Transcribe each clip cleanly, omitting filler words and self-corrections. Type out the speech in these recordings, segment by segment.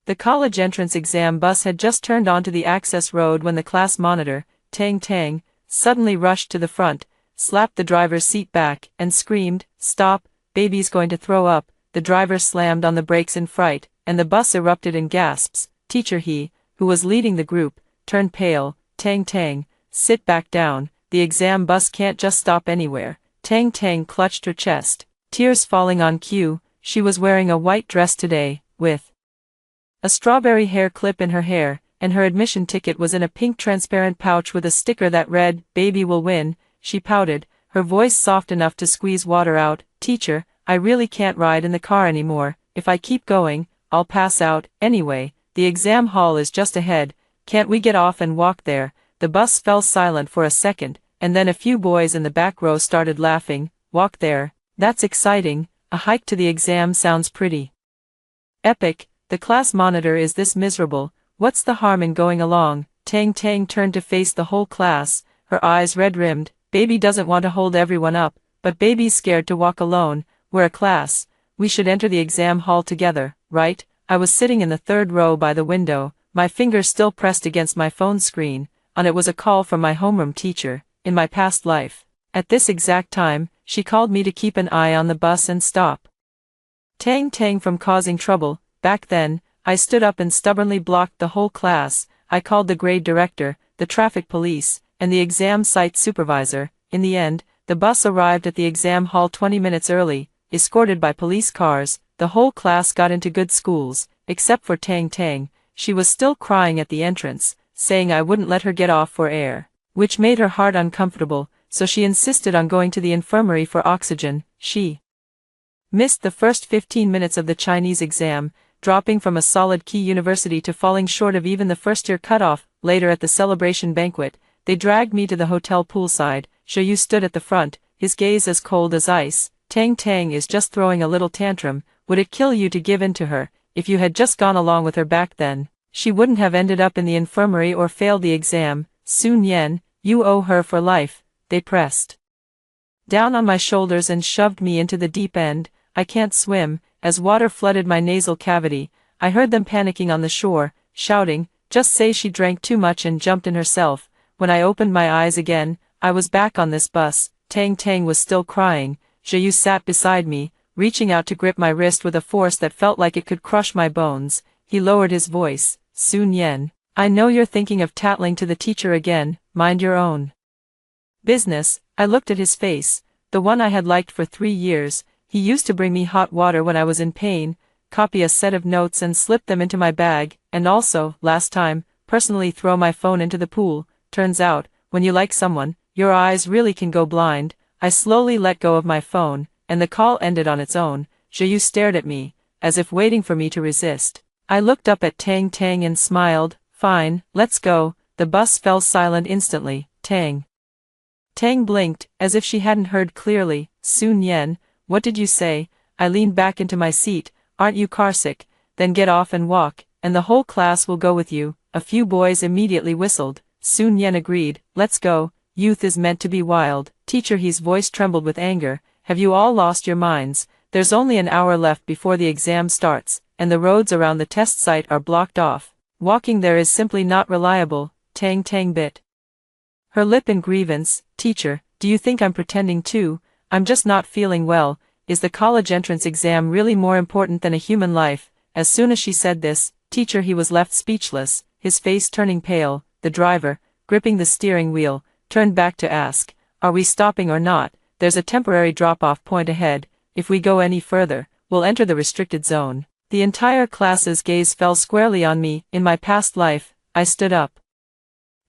The college entrance exam bus had just turned onto the access road when the class monitor, Tang Tang, suddenly rushed to the front, slapped the driver's seat back, and screamed, "Stop, baby's going to throw up." The driver slammed on the brakes in fright, and the bus erupted in gasps. Teacher, who was leading the group, turned pale. Tang Tang, sit back down, the exam bus can't just stop anywhere. Tang Tang clutched her chest, tears falling on cue. She was wearing a white dress today, with a strawberry hair clip in her hair, and her admission ticket was in a pink transparent pouch with a sticker that read, "Baby will win." She pouted, her voice soft enough to squeeze water out. "Teacher, I really can't ride in the car anymore. If I keep going, I'll pass out. Anyway, the exam hall is just ahead. Can't we get off and walk there?" The bus fell silent for a second, and then a few boys in the back row started laughing. "Walk there? That's exciting. A hike to the exam sounds pretty epic. The class monitor is this miserable. What's the harm in going along?" Tang Tang turned to face the whole class, her eyes red-rimmed. "Baby doesn't want to hold everyone up, but baby's scared to walk alone. We're a class. We should enter the exam hall together, right?" I was sitting in the third row by the window, my fingers still pressed against my phone screen. On it was a call from my homeroom teacher. In my past life, at this exact time, she called me to keep an eye on the bus and stop Tang Tang from causing trouble. Back then, I stood up and stubbornly blocked the whole class. I called the grade director, the traffic police, and the exam site supervisor. In the end, the bus arrived at the exam hall 20 minutes early, escorted by police cars. The whole class got into good schools, except for Tang Tang. She was still crying at the entrance, saying I wouldn't let her get off for air, which made her heart uncomfortable, so she insisted on going to the infirmary for oxygen. She missed the first 15 minutes of the Chinese exam, dropping from a solid key university to falling short of even the first-year cutoff. Later at the celebration banquet, they dragged me to the hotel poolside. Xiaoyu stood at the front, his gaze as cold as ice. "Tang Tang is just throwing a little tantrum. Would it kill you to give in to her? If you had just gone along with her back then, she wouldn't have ended up in the infirmary or failed the exam. Sun Yan, you owe her for life." They pressed down on my shoulders and shoved me into the deep end. I can't swim. As water flooded my nasal cavity, I heard them panicking on the shore, shouting, "Just say she drank too much and jumped in herself." When I opened my eyes again, I was back on this bus. Tang Tang was still crying. Xiaoyu sat beside me, reaching out to grip my wrist with a force that felt like it could crush my bones. He lowered his voice. "Sun Yan, I know you're thinking of tattling to the teacher again. Mind your own business." I looked at his face, the one I had liked for 3 years. He used to bring me hot water when I was in pain, copy a set of notes and slip them into my bag, and also, last time, personally throw my phone into the pool. Turns out, when you like someone, your eyes really can go blind. I slowly let go of my phone, and the call ended on its own. Xiaoyu stared at me, as if waiting for me to resist. I looked up at Tang Tang and smiled. "Fine, let's go." The bus fell silent instantly. Tang blinked, as if she hadn't heard clearly. "Sun Yan, what did you say?" I leaned back into my seat. "Aren't you carsick? Then get off and walk, and the whole class will go with you." A few boys immediately whistled. Sun Yan agreed. "Let's go. Youth is meant to be wild." "Teacher," his voice trembled with anger, "have you all lost your minds? There's only an hour left before the exam starts, and the roads around the test site are blocked off. Walking there is simply not reliable." Tang Tang bit her lip in grievance. "Teacher, do you think I'm pretending too? I'm just not feeling well. Is the college entrance exam really more important than a human life?" As soon as she said this, "Teacher," he was left speechless, his face turning pale. The driver, gripping the steering wheel, turned back to ask, "Are we stopping or not? There's a temporary drop-off point ahead. If we go any further, we'll enter the restricted zone." The entire class's gaze fell squarely on me. In my past life, I stood up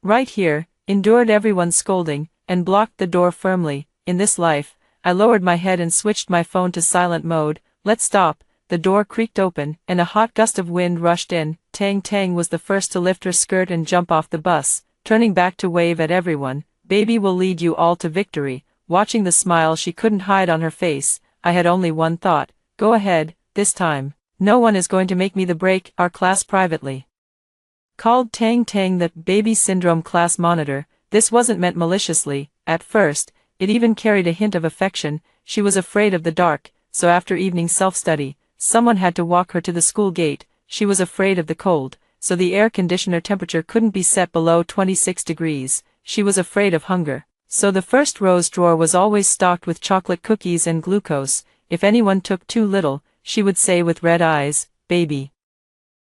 right here, endured everyone's scolding, and blocked the door firmly. In this life, I lowered my head and switched my phone to silent mode. "Let's stop." The door creaked open, and a hot gust of wind rushed in. Tang Tang was the first to lift her skirt and jump off the bus, turning back to wave at everyone. "Baby will lead you all to victory." Watching the smile she couldn't hide on her face, I had only one thought: go ahead, this time. No one is going to make me the break. Our class privately called Tang Tang the baby syndrome class monitor. This wasn't meant maliciously. At first, it even carried a hint of affection. She was afraid of the dark, so after evening self-study, someone had to walk her to the school gate. she was afraid of the cold, so the air conditioner temperature couldn't be set below 26 degrees. She was afraid of hunger, so the first row's drawer was always stocked with chocolate cookies and glucose. If anyone took too little, she would say with red eyes, "Baby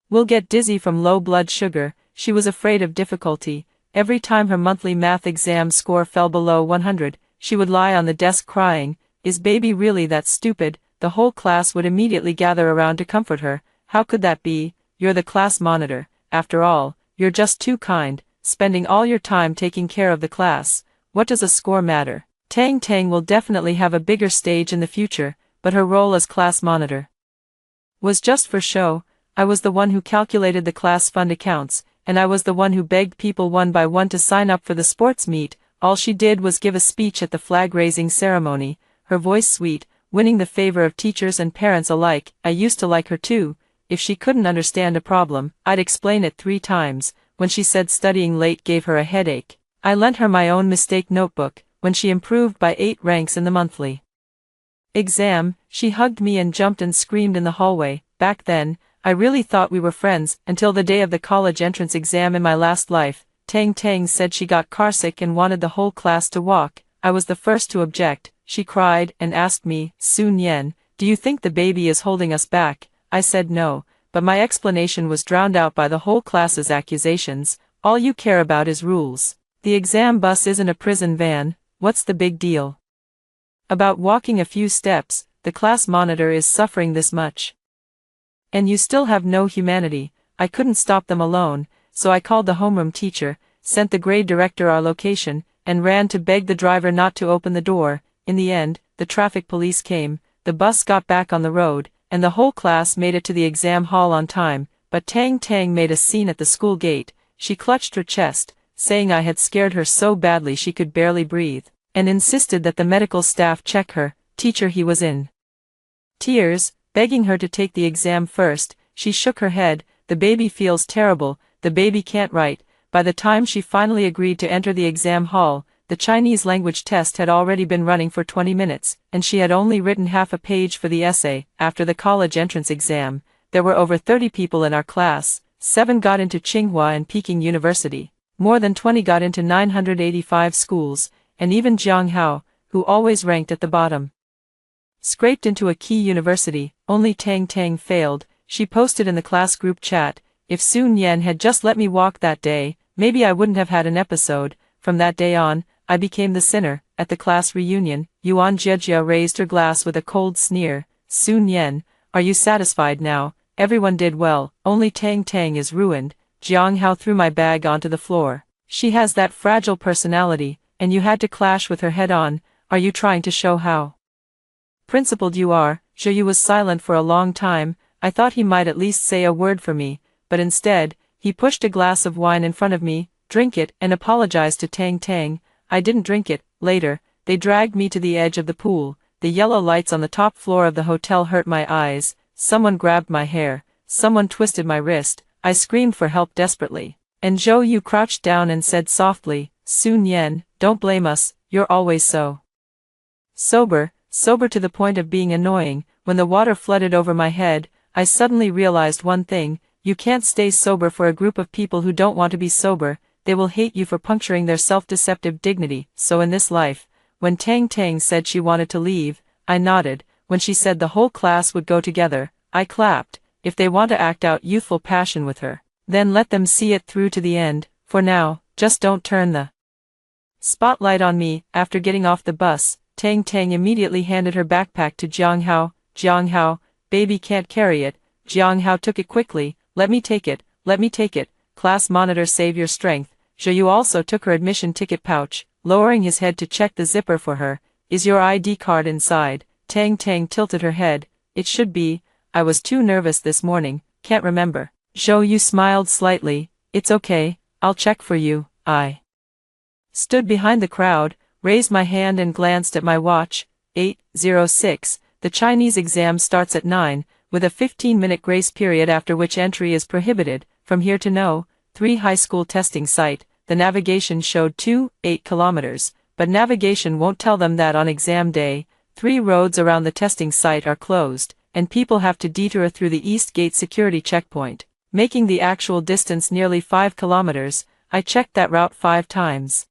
will get dizzy from low blood sugar." She was afraid of difficulty. Every time her monthly math exam score fell below 100, she would lie on the desk crying, "Is baby really that stupid?" The whole class would immediately gather around to comfort her. "How could that be? You're the class monitor. After all, you're just too kind, spending all your time taking care of the class. What does a score matter?" Tang Tang will definitely have a bigger stage in the future, but her role as class monitor was just for show. I was the one who calculated the class fund accounts, and I was the one who begged people one by one to sign up for the sports meet. All she did was give a speech at the flag-raising ceremony, her voice sweet, winning the favor of teachers and parents alike. I used to like her too. If she couldn't understand a problem, I'd explain it 3 times. When she said studying late gave her a headache, I lent her my own mistake notebook. When she improved by 8 ranks in the monthly exam, she hugged me and jumped and screamed in the hallway. Back then, I really thought we were friends, until the day of the college entrance exam in my last life. Tang Tang said she got carsick and wanted the whole class to walk. I was the first to object. She cried and asked me, "Sun Yen, do you think the baby is holding us back?" I said no, but my explanation was drowned out by the whole class's accusations. "All you care about is rules. The exam bus isn't a prison van. What's the big deal about walking a few steps? The class monitor is suffering this much, and you still have no humanity." I couldn't stop them alone, so I called the homeroom teacher, sent the grade director our location, and ran to beg the driver not to open the door. In the end, the traffic police came, the bus got back on the road, and the whole class made it to the exam hall on time. But Tang Tang made a scene at the school gate. She clutched her chest, saying I had scared her so badly she could barely breathe, and insisted that the medical staff check her. Teacher, he was in tears, begging her to take the exam first. She shook her head. "The baby feels terrible, the baby can't write." By the time she finally agreed to enter the exam hall, the Chinese language test had already been running for 20 minutes, and she had only written half a page for the essay. After the college entrance exam, there were over 30 people in our class. 7 got into Tsinghua and Peking University. More than 20 got into 985 schools, and even Jiang Hao, who always ranked at the bottom, scraped into a key university. Only Tang Tang failed. She posted in the class group chat, "If Sun Yen had just let me walk that day, maybe I wouldn't have had an episode." From that day on, I became the sinner. At the class reunion, Yuan Jiejia raised her glass with a cold sneer. "Sun Yen, are you satisfied now? Everyone did well, only Tang Tang is ruined." Jiang Hao threw my bag onto the floor. "She has that fragile personality, and you had to clash with her head on. Are you trying to show how principled you are?" Zhou was silent for a long time. I thought he might at least say a word for me, but instead, he pushed a glass of wine in front of me, "Drink it," and apologized to Tang Tang. I didn't drink it. Later, they dragged me to the edge of the pool. The yellow lights on the top floor of the hotel hurt my eyes. Someone grabbed my hair. Someone twisted my wrist. I screamed for help desperately. And Zhou Yu crouched down and said softly, "Sun Yen, don't blame us, you're always so sober to the point of being annoying." When the water flooded over my head, I suddenly realized one thing: you can't stay sober for a group of people who don't want to be sober. They will hate you for puncturing their self-deceptive dignity. So in this life, when Tang Tang said she wanted to leave, I nodded. When she said the whole class would go together, I clapped. If they want to act out youthful passion with her, then let them see it through to the end. For now, just don't turn the spotlight on me. After getting off the bus, Tang Tang immediately handed her backpack to Jiang Hao. "Jiang Hao, baby can't carry it." Jiang Hao took it quickly. Let me take it. Class monitor, save your strength." Zhou Yu also took her admission ticket pouch, lowering his head to check the zipper for her. "Is your ID card inside?" Tang Tang tilted her head. "It should be. I was too nervous this morning, can't remember." Zhou Yu smiled slightly. "It's okay, I'll check for you." I stood behind the crowd, raised my hand and glanced at my watch. 8:06. The Chinese exam starts at 9, with a 15-minute grace period after which entry is prohibited. From here to No. 3 high school testing site, the navigation showed 8 kilometers, but navigation won't tell them that on exam day. 3 roads around the testing site are closed, and people have to detour through the East Gate security checkpoint, making the actual distance nearly 5 kilometers. I checked that route 5 times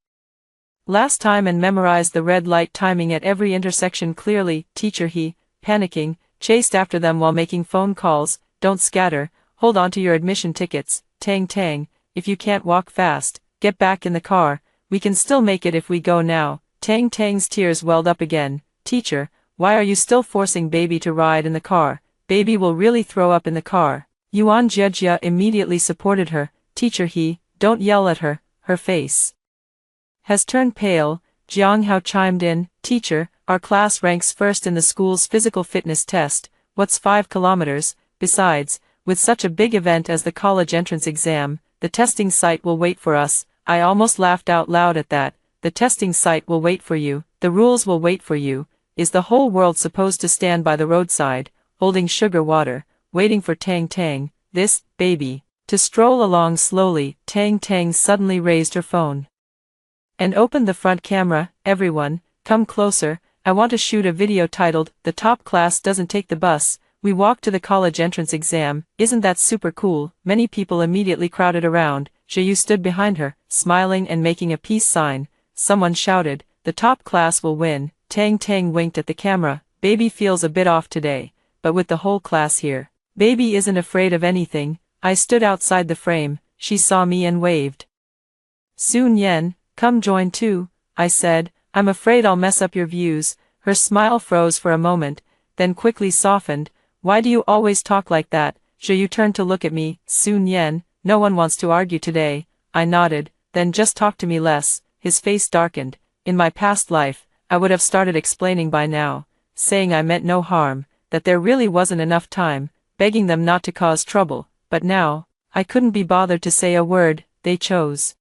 last time and memorized the red light timing at every intersection clearly. Teacher, he, panicking, chased after them while making phone calls. Don't scatter, hold on to your admission tickets. Tang tang, if you can't walk fast, get back in the car, we can still make it if we go now. Tang tang's tears welled up again. Teacher, why are you still forcing baby to ride in the car? Baby will really throw up in the car. Yuan Jiejia immediately supported her. Teacher, he, don't yell at her, her face has turned pale. Jiang Hao chimed in. Teacher, our class ranks first in the school's physical fitness test. What's 5 kilometers? Besides, with such a big event as the college entrance exam, the testing site will wait for us. I almost laughed out loud at that. The testing site will wait for you. The rules will wait for you. Is the whole world supposed to stand by the roadside, holding sugar water, waiting for Tang Tang, this, baby, to stroll along slowly? Tang Tang suddenly raised her phone and opened the front camera. Everyone, come closer, I want to shoot a video titled, The Top Class Doesn't Take the Bus, We Walk to the College Entrance Exam. Isn't that super cool? Many people immediately crowded around. Zhiyu stood behind her, smiling and making a peace sign. Someone shouted, the top class will win. Tang Tang winked at the camera. Baby feels a bit off today, but with the whole class here, baby isn't afraid of anything. I stood outside the frame, she saw me and waved. Sun Yen, come join too, I said. I'm afraid I'll mess up your views. Her smile froze for a moment, then quickly softened. Why do you always talk like that? Zhiyu turned to look at me. Sun Yen, no one wants to argue today. I nodded. Then just talk to me less. His face darkened. In my past life, I would have started explaining by now, saying I meant no harm, that there really wasn't enough time, begging them not to cause trouble, but now, I couldn't be bothered to say a word. They chose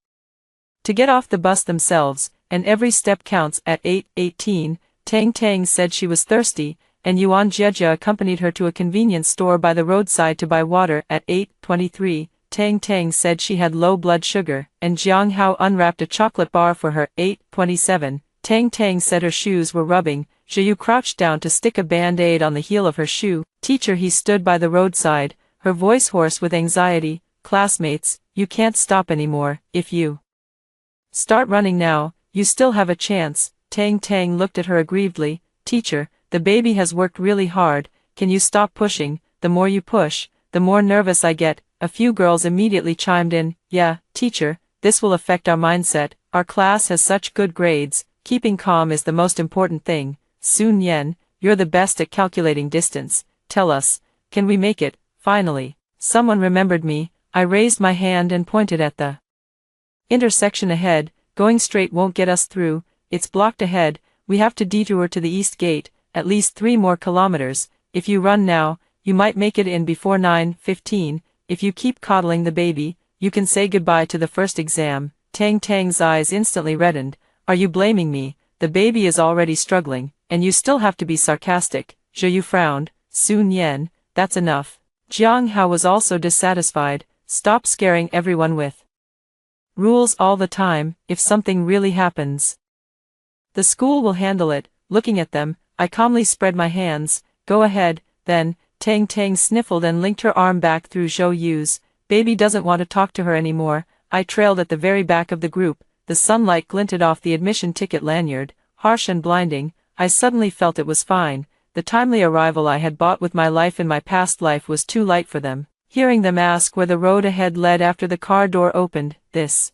to get off the bus themselves, and every step counts. At 8:18, Tang Tang said she was thirsty, and Yuan Jiejia accompanied her to a convenience store by the roadside to buy water. At 8:23, Tang Tang said she had low blood sugar, and Jiang Hao unwrapped a chocolate bar for her. 8:27, Tang Tang said her shoes were rubbing. Zhiyu crouched down to stick a band-aid on the heel of her shoe. Teacher, he stood by the roadside, her voice hoarse with anxiety. Classmates, you can't stop anymore. If you start running now, you still have a chance. Tang Tang looked at her aggrievedly. Teacher, the baby has worked really hard. Can you stop pushing? The more you push, the more nervous I get. A few girls immediately chimed in. Yeah, teacher, this will affect our mindset. Our class has such good grades. Keeping calm is the most important thing. Sun Yen, you're the best at calculating distance. Tell us, can we make it? Finally, someone remembered me. I raised my hand and pointed at the intersection ahead. Going straight won't get us through. It's blocked ahead. We have to detour to the East Gate, at least 3 more kilometers. If you run now, you might make it in before 9:15. If you keep coddling the baby, you can say goodbye to the first exam. Tang Tang's eyes instantly reddened. Are you blaming me? The baby is already struggling, and you still have to be sarcastic. Zhiyu frowned. Sun Yen, that's enough. Jiang Hao was also dissatisfied. Stop scaring everyone with rules all the time. If something really happens, the school will handle it. Looking at them, I calmly spread my hands. Go ahead, then. Tang Tang sniffled and linked her arm back through Zhou Yu's. Baby doesn't want to talk to her anymore. I trailed at the very back of the group. The sunlight glinted off the admission ticket lanyard, harsh and blinding. I suddenly felt it was fine. The timely arrival I had bought with my life in my past life was too light for them. Hearing them ask where the road ahead led after the car door opened, this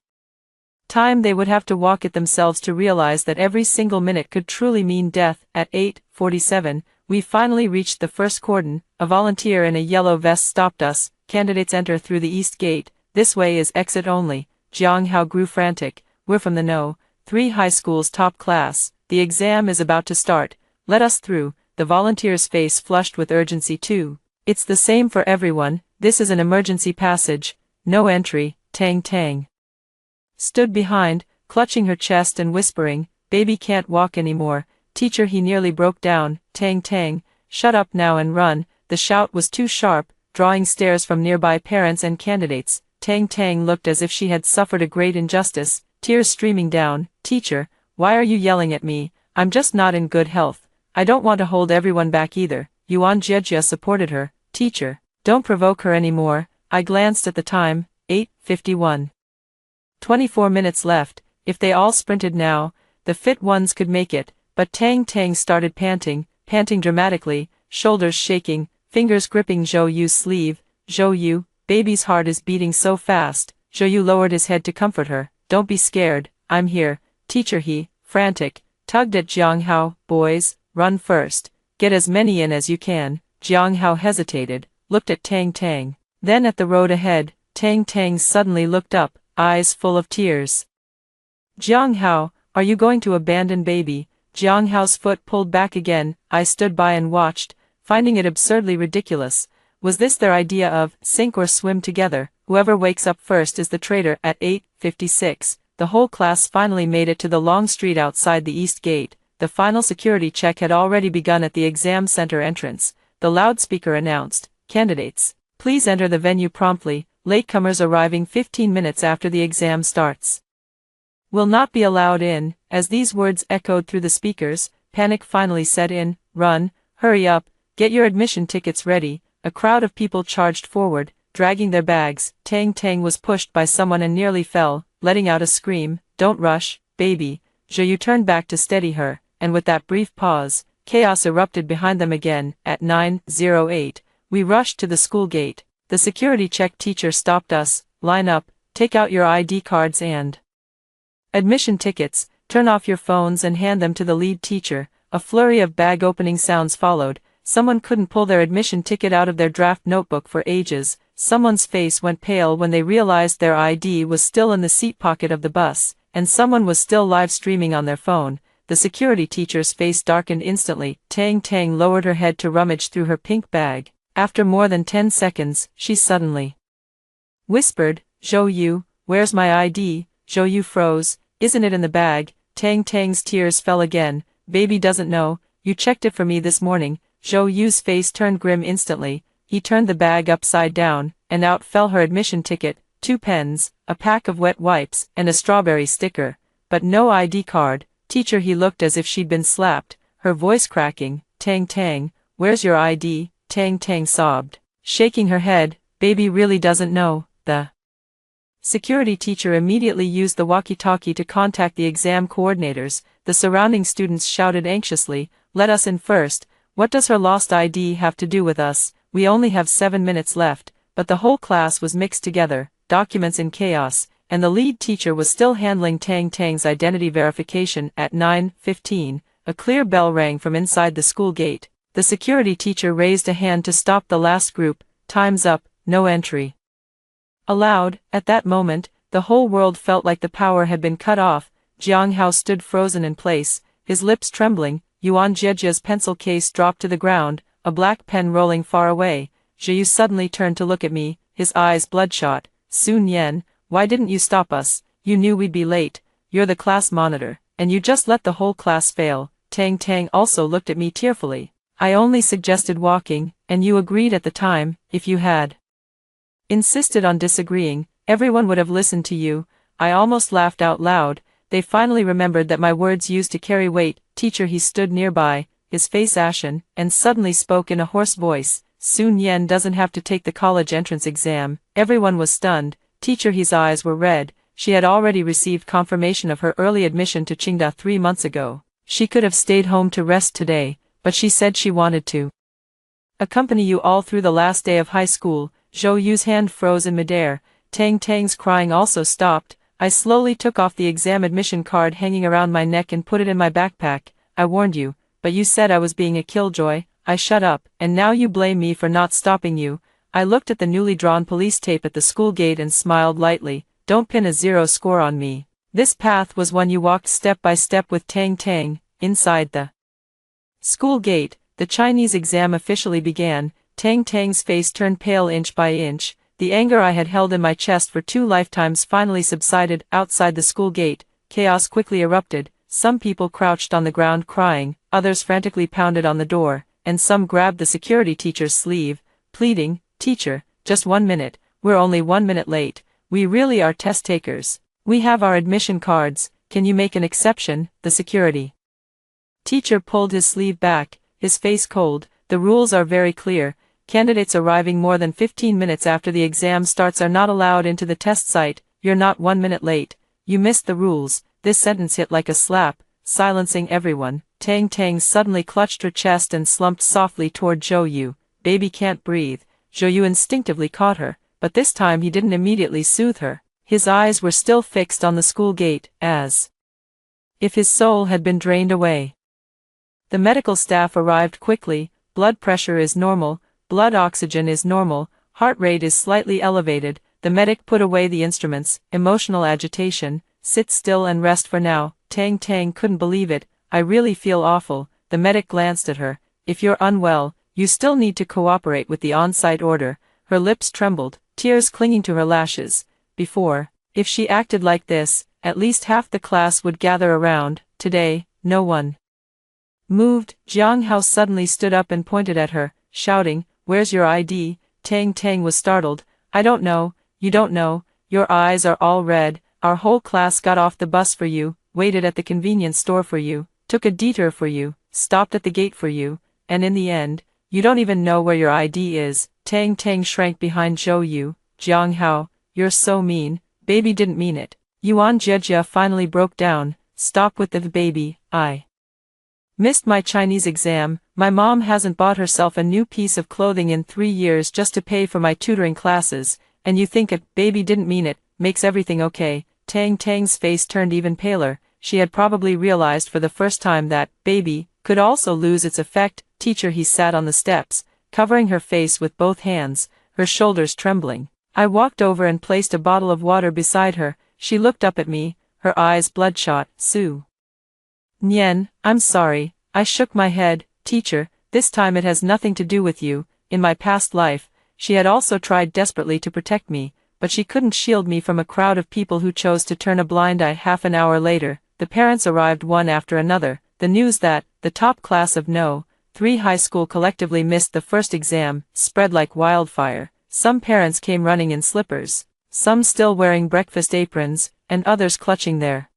time they would have to walk it themselves to realize that every single minute could truly mean death. At 8:47, we finally reached the first cordon. A volunteer in a yellow vest stopped us. Candidates enter through the East Gate. This way is exit only. Jiang Hao grew frantic. We're from the No. 3 high school's top class. The exam is about to start. Let us through. The volunteer's face flushed with urgency too. It's the same for everyone. This is an emergency passage. No entry. Tang Tang stood behind, clutching her chest and whispering, baby can't walk anymore. Teacher, he nearly broke down. Tang Tang, shut up now and run. The shout was too sharp, drawing stares from nearby parents and candidates. Tang Tang looked as if she had suffered a great injustice, tears streaming down. Teacher, why are you yelling at me? I'm just not in good health. I don't want to hold everyone back either. Yuan Jiejia supported her. Teacher, don't provoke her anymore. I glanced at the time, 8:51. 24 minutes left. If they all sprinted now, the fit ones could make it, but Tang Tang started panting dramatically, shoulders shaking, fingers gripping Zhou Yu's sleeve. Zhou Yu, baby's heart is beating so fast. Zhou Yu lowered his head to comfort her. Don't be scared, I'm here, teacher. He, frantic, tugged at Jiang Hao. Boys, run first. Get as many in as you can. Jiang Hao hesitated, looked at Tang Tang, then at the road ahead. Tang Tang suddenly looked up, eyes full of tears. Jiang Hao, are you going to abandon baby? Jiang Hao's foot pulled back again. I stood by and watched, finding it absurdly ridiculous. Was this their idea of sink or swim together? Whoever wakes up first is the traitor. At 8:56, the whole class finally made it to the long street outside the east gate. The final security check had already begun at the exam center entrance. The loudspeaker announced, "Candidates, please enter the venue promptly. Latecomers arriving 15 minutes after the exam starts will not be allowed in." As these words echoed through the speakers, panic finally set in. Run, hurry up, get your admission tickets ready. A crowd of people charged forward, dragging their bags. Tang Tang was pushed by someone and nearly fell, letting out a scream. Don't rush, baby. Zhou Yu turned back to steady her, and with that brief pause, chaos erupted behind them again. At 9:08, we rushed to the school gate. The security check teacher stopped us. Line up, take out your ID cards and admission tickets, turn off your phones and hand them to the lead teacher. A flurry of bag opening sounds followed. Someone couldn't pull their admission ticket out of their draft notebook for ages. Someone's face went pale when they realized their ID was still in the seat pocket of the bus, and someone was still live streaming on their phone. The security teacher's face darkened instantly. Tang Tang lowered her head to rummage through her pink bag. After more than 10 seconds, she suddenly whispered, "Zhou Yu, where's my ID?" Zhou Yu froze. "Isn't it in the bag?" Tang Tang's tears fell again. "Baby doesn't know, you checked it for me this morning." Zhou Yu's face turned grim instantly. He turned the bag upside down, and out fell her admission ticket, 2 pens, a pack of wet wipes, and a strawberry sticker. But no ID card. Teacher, he looked as if she'd been slapped, her voice cracking. "Tang Tang, where's your ID?" Tang Tang sobbed, shaking her head. "Baby really doesn't know." The security teacher immediately used the walkie-talkie to contact the exam coordinators. The surrounding students shouted anxiously, "Let us in first. What does her lost ID have to do with us? We only have 7 minutes left." But the whole class was mixed together, documents in chaos, and the lead teacher was still handling Tang Tang's identity verification. At 9:15, a clear bell rang from inside the school gate. The security teacher raised a hand to stop the last group. "Time's up, no entry allowed." At that moment, the whole world felt like the power had been cut off. Jiang Hao stood frozen in place, his lips trembling. Yuan Jiejia's pencil case dropped to the ground, a black pen rolling far away. Zhou Yu suddenly turned to look at me, his eyes bloodshot. "Sun Yan, why didn't you stop us? You knew we'd be late. You're the class monitor, and you just let the whole class fail." Tang Tang also looked at me tearfully. "I only suggested walking, and you agreed at the time. If you had insisted on disagreeing, everyone would have listened to you." I almost laughed out loud. They finally remembered that my words used to carry weight. "Teacher," he stood nearby, his face ashen, and suddenly spoke in a hoarse voice. "Sun Yan doesn't have to take the college entrance exam." Everyone was stunned. Teacher, his eyes were red. She had already received confirmation of her early admission to Qingda 3 months ago. She could have stayed home to rest today, but she said she wanted to accompany you all through the last day of high school. Zhou Yu's hand froze in midair. Tang Tang's crying also stopped. I slowly took off the exam admission card hanging around my neck and put it in my backpack. "I warned you, but you said I was being a killjoy." I shut up, and now you blame me for not stopping you. I looked at the newly drawn police tape at the school gate and smiled lightly. "Don't pin a 0 score on me." This path was one you walked step by step with Tang Tang. Inside the school gate, the Chinese exam officially began. Tang Tang's face turned pale inch by inch. The anger I had held in my chest for 2 lifetimes finally subsided. Outside the school gate, chaos quickly erupted. Some people crouched on the ground crying, others frantically pounded on the door, and some grabbed the security teacher's sleeve, pleading, "Teacher, just 1 minute, we're only 1 minute late. We really are test takers. We have our admission cards, can you make an exception?" The security teacher pulled his sleeve back, his face cold. The rules are very clear. Candidates arriving more than 15 minutes after the exam starts are not allowed into the test site. You're not 1 minute late. You missed the rules. This sentence hit like a slap, silencing everyone. Tang Tang suddenly clutched her chest and slumped softly toward Zhou Yu. Baby can't breathe. Zhou Yu instinctively caught her, but this time he didn't immediately soothe her. His eyes were still fixed on the school gate, as if his soul had been drained away. The medical staff arrived quickly. Blood pressure is normal. Blood oxygen is normal, heart rate is slightly elevated. The medic put away the instruments. Emotional agitation. Sit still and rest for now. Tang Tang couldn't believe it. I really feel awful. The medic glanced at her. If you're unwell, you still need to cooperate with the on-site order. Her lips trembled, tears clinging to her lashes. Before, if she acted like this, at least half the class would gather around. Today, no one moved. Jiang Hao suddenly stood up and pointed at her, shouting, "Where's your ID?" Tang Tang was startled. "I don't know, you don't know, your eyes are all red. Our whole class got off the bus for you, waited at the convenience store for you, took a detour for you, stopped at the gate for you, and in the end, you don't even know where your ID is." Tang Tang shrank behind Zhou Yu. "Jiang Hao, you're so mean. Baby didn't mean it." Yuan Jejia finally broke down. "Stop with the baby. I missed my Chinese exam. My mom hasn't bought herself a new piece of clothing in 3 years just to pay for my tutoring classes, and you think a baby didn't mean it makes everything okay." Tang Tang's face turned even paler. She had probably realized for the first time that baby could also lose its effect. "Teacher," he sat on the steps, covering her face with both hands, her shoulders trembling. I walked over and placed a bottle of water beside her. She looked up at me, her eyes bloodshot. "Su Nian, I'm sorry." I shook my head. "Teacher, this time it has nothing to do with you. In my past life, she had also tried desperately to protect me, but she couldn't shield me from a crowd of people who chose to turn a blind eye." Half an hour later, the parents arrived one after another. The news that the top class of No. 3 high school collectively missed the first exam spread like wildfire. Some parents came running in slippers, some still wearing breakfast aprons, and others clutching their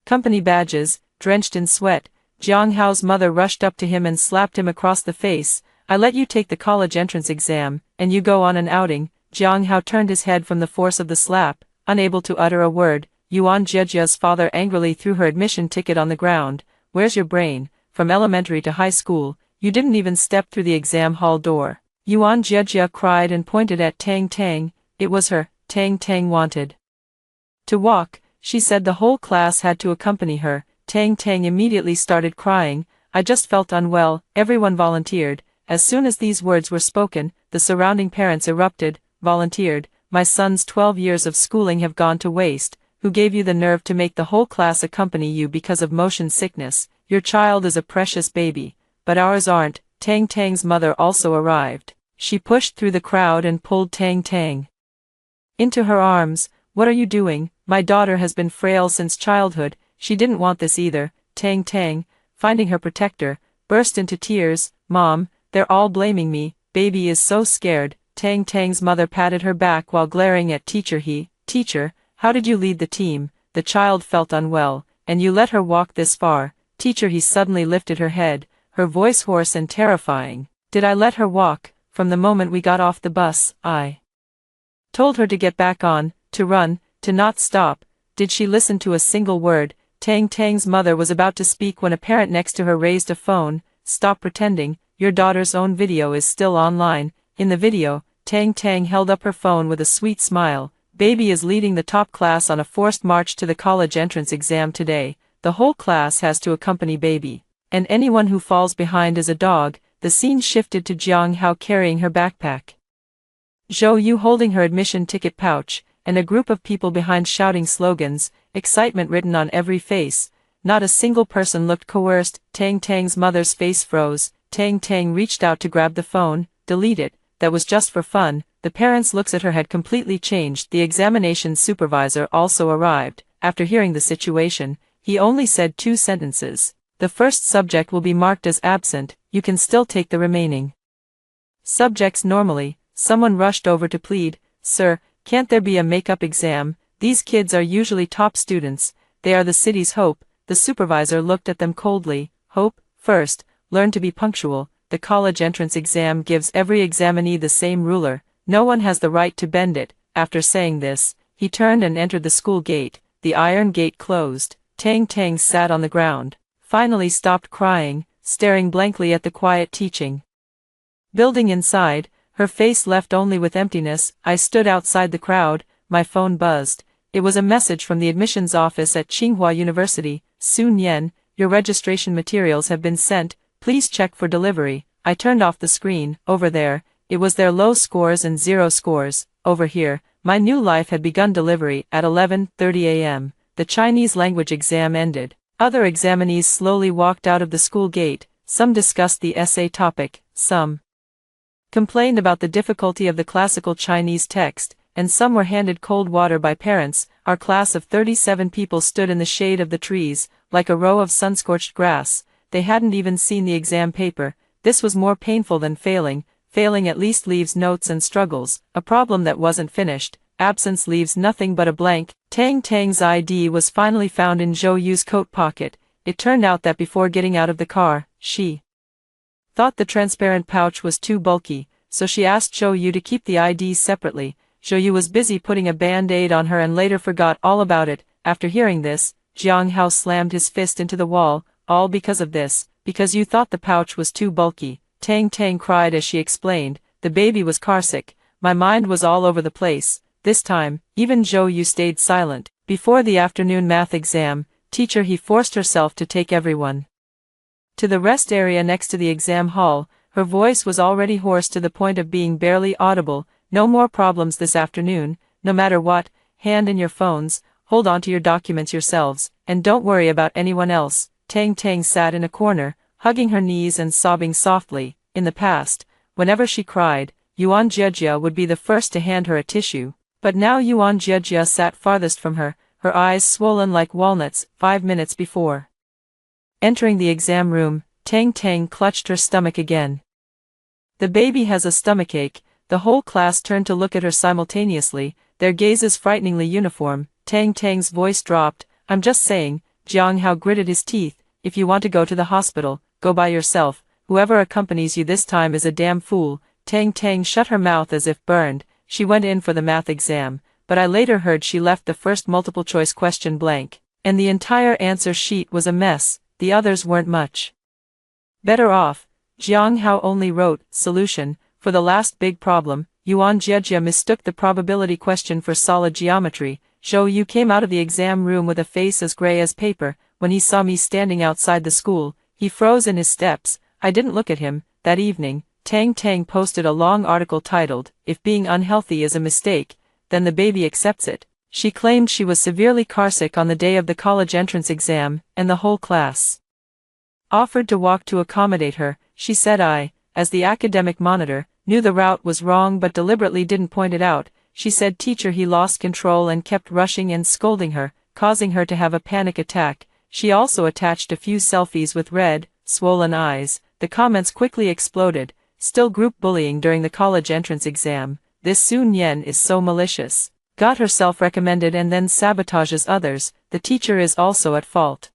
company badges, drenched in sweat. Jiang Hao's mother rushed up to him and slapped him across the face. "I let you take the college entrance exam, and you go on an outing." Jiang Hao turned his head from the force of the slap, unable to utter a word. Yuan Jejia's father angrily threw her admission ticket on the ground. "Where's your brain? From elementary to high school, you didn't even step through the exam hall door." Yuan Jejia cried and pointed at Tang Tang. It was her. Tang Tang wanted to walk. She said the whole class had to accompany her. Tang Tang immediately started crying. "I just felt unwell." Everyone volunteered. As soon as these words were spoken, the surrounding parents erupted. "Volunteered? My son's 12 years of schooling have gone to waste. Who gave you the nerve to make the whole class accompany you because of motion sickness? Your child is a precious baby, but ours aren't." Tang Tang's mother also arrived. She pushed through the crowd and pulled Tang Tang into her arms. "What are you doing? My daughter has been frail since childhood. She didn't want this either." Tang Tang, finding her protector, burst into tears. "Mom, they're all blaming me. Baby is so scared." Tang Tang's mother patted her back while glaring at teacher. "Teacher, how did you lead the team? The child felt unwell, and you let her walk this far." Teacher. He suddenly lifted her head, her voice hoarse and terrifying. "Did I let her walk? From the moment we got off the bus, I told her to get back on, to run, to not stop. Did she listen to a single word?" Tang Tang's mother was about to speak when a parent next to her raised a phone. "Stop pretending. Your daughter's own video is still online." In the video, Tang Tang held up her phone with a sweet smile. "Baby is leading the top class on a forced march to the college entrance exam today. The whole class has to accompany baby, and anyone who falls behind is a dog." The scene shifted to Jiang Hao carrying her backpack, Zhou Yu holding her admission ticket pouch, and a group of people behind shouting slogans, excitement written on every face. Not a single person looked coerced. Tang Tang's mother's face froze. Tang Tang reached out to grab the phone. "Delete it, that was just for fun." The parents' looks at her had completely changed. The examination supervisor also arrived. After hearing the situation, he only said 2 sentences. "The first subject will be marked as absent. You can still take the remaining subjects normally." Someone rushed over to plead. "Sir, can't there be a make-up exam? These kids are usually top students. They are the city's hope." The supervisor looked at them coldly. "Hope? First, learn to be punctual. the college entrance exam gives every examinee the same ruler, no one has the right to bend it. After saying this, he turned and entered the school gate. The iron gate closed. Tang Tang sat on the ground, finally stopped crying, staring blankly at the quiet teaching building inside, her face left only with emptiness. I stood outside the crowd, my phone buzzed. It was a message from the admissions office at Tsinghua University. Sun Yan, your registration materials have been sent, please check for delivery. I turned off the screen. Over there, it was their low scores and zero scores. Over here, my new life had begun. Delivery at 11:30 a.m. The Chinese language exam ended. Other examinees slowly walked out of the school gate. Some discussed the essay topic, some complained about the difficulty of the classical Chinese text, and some were handed cold water by parents. Our class of 37 people stood in the shade of the trees, like a row of sun-scorched grass. They hadn't even seen the exam paper. This was more painful than failing. Failing at least leaves notes and struggles, a problem that wasn't finished. Absence leaves nothing but a blank. Tang Tang's ID was finally found in Zhou Yu's coat pocket. It turned out that before getting out of the car, she thought the transparent pouch was too bulky, so she asked Zhou Yu to keep the IDs separately. Zhou Yu was busy putting a band-aid on her and later forgot all about it. After hearing this, Jiang Hao slammed his fist into the wall. All because of this, because you thought the pouch was too bulky. Tang Tang cried as she explained, the baby was carsick. My mind was all over the place. This time, even Zhou Yu stayed silent. Before the afternoon math exam, teacher he forced herself to take everyone to the rest area next to the exam hall. Her voice was already hoarse to the point of being barely audible. No more problems this afternoon, no matter what. Hand in your phones, hold on to your documents yourselves, and don't worry about anyone else. Tang Tang sat in a corner, hugging her knees and sobbing softly. In the past, whenever she cried, Yuan Jiejia would be the first to hand her a tissue. But now Yuan Jiejia sat farthest from her, her eyes swollen like walnuts. 5 minutes before entering the exam room, Tang Tang clutched her stomach again. The baby has a stomachache. The whole class turned to look at her simultaneously, their gazes frighteningly uniform. Tang Tang's voice dropped. I'm just saying. Jiang Hao gritted his teeth. If you want to go to the hospital, go by yourself. Whoever accompanies you this time is a damn fool. Tang Tang shut her mouth as if burned. She went in for the math exam, but I later heard she left the first multiple choice question blank, and the entire answer sheet was a mess. The others weren't much better off. Jiang Hao only wrote, solution, for the last big problem. Yuan Jiejia mistook the probability question for solid geometry. Zhou Yu came out of the exam room with a face as gray as paper. When he saw me standing outside the school, he froze in his steps. I didn't look at him. That evening, Tang Tang posted a long article titled, If Being Unhealthy is a Mistake, Then the Baby Accepts It. She claimed she was severely carsick on the day of the college entrance exam, and the whole class offered to walk to accommodate her. She said I, as the academic monitor, knew the route was wrong but deliberately didn't point it out. She said teacher he lost control and kept rushing and scolding her, causing her to have a panic attack. She also attached a few selfies with red, swollen eyes. The comments quickly exploded. Still group bullying during the college entrance exam. This Sun Yan is so malicious. Got herself recommended and then sabotages others. The teacher is also at fault.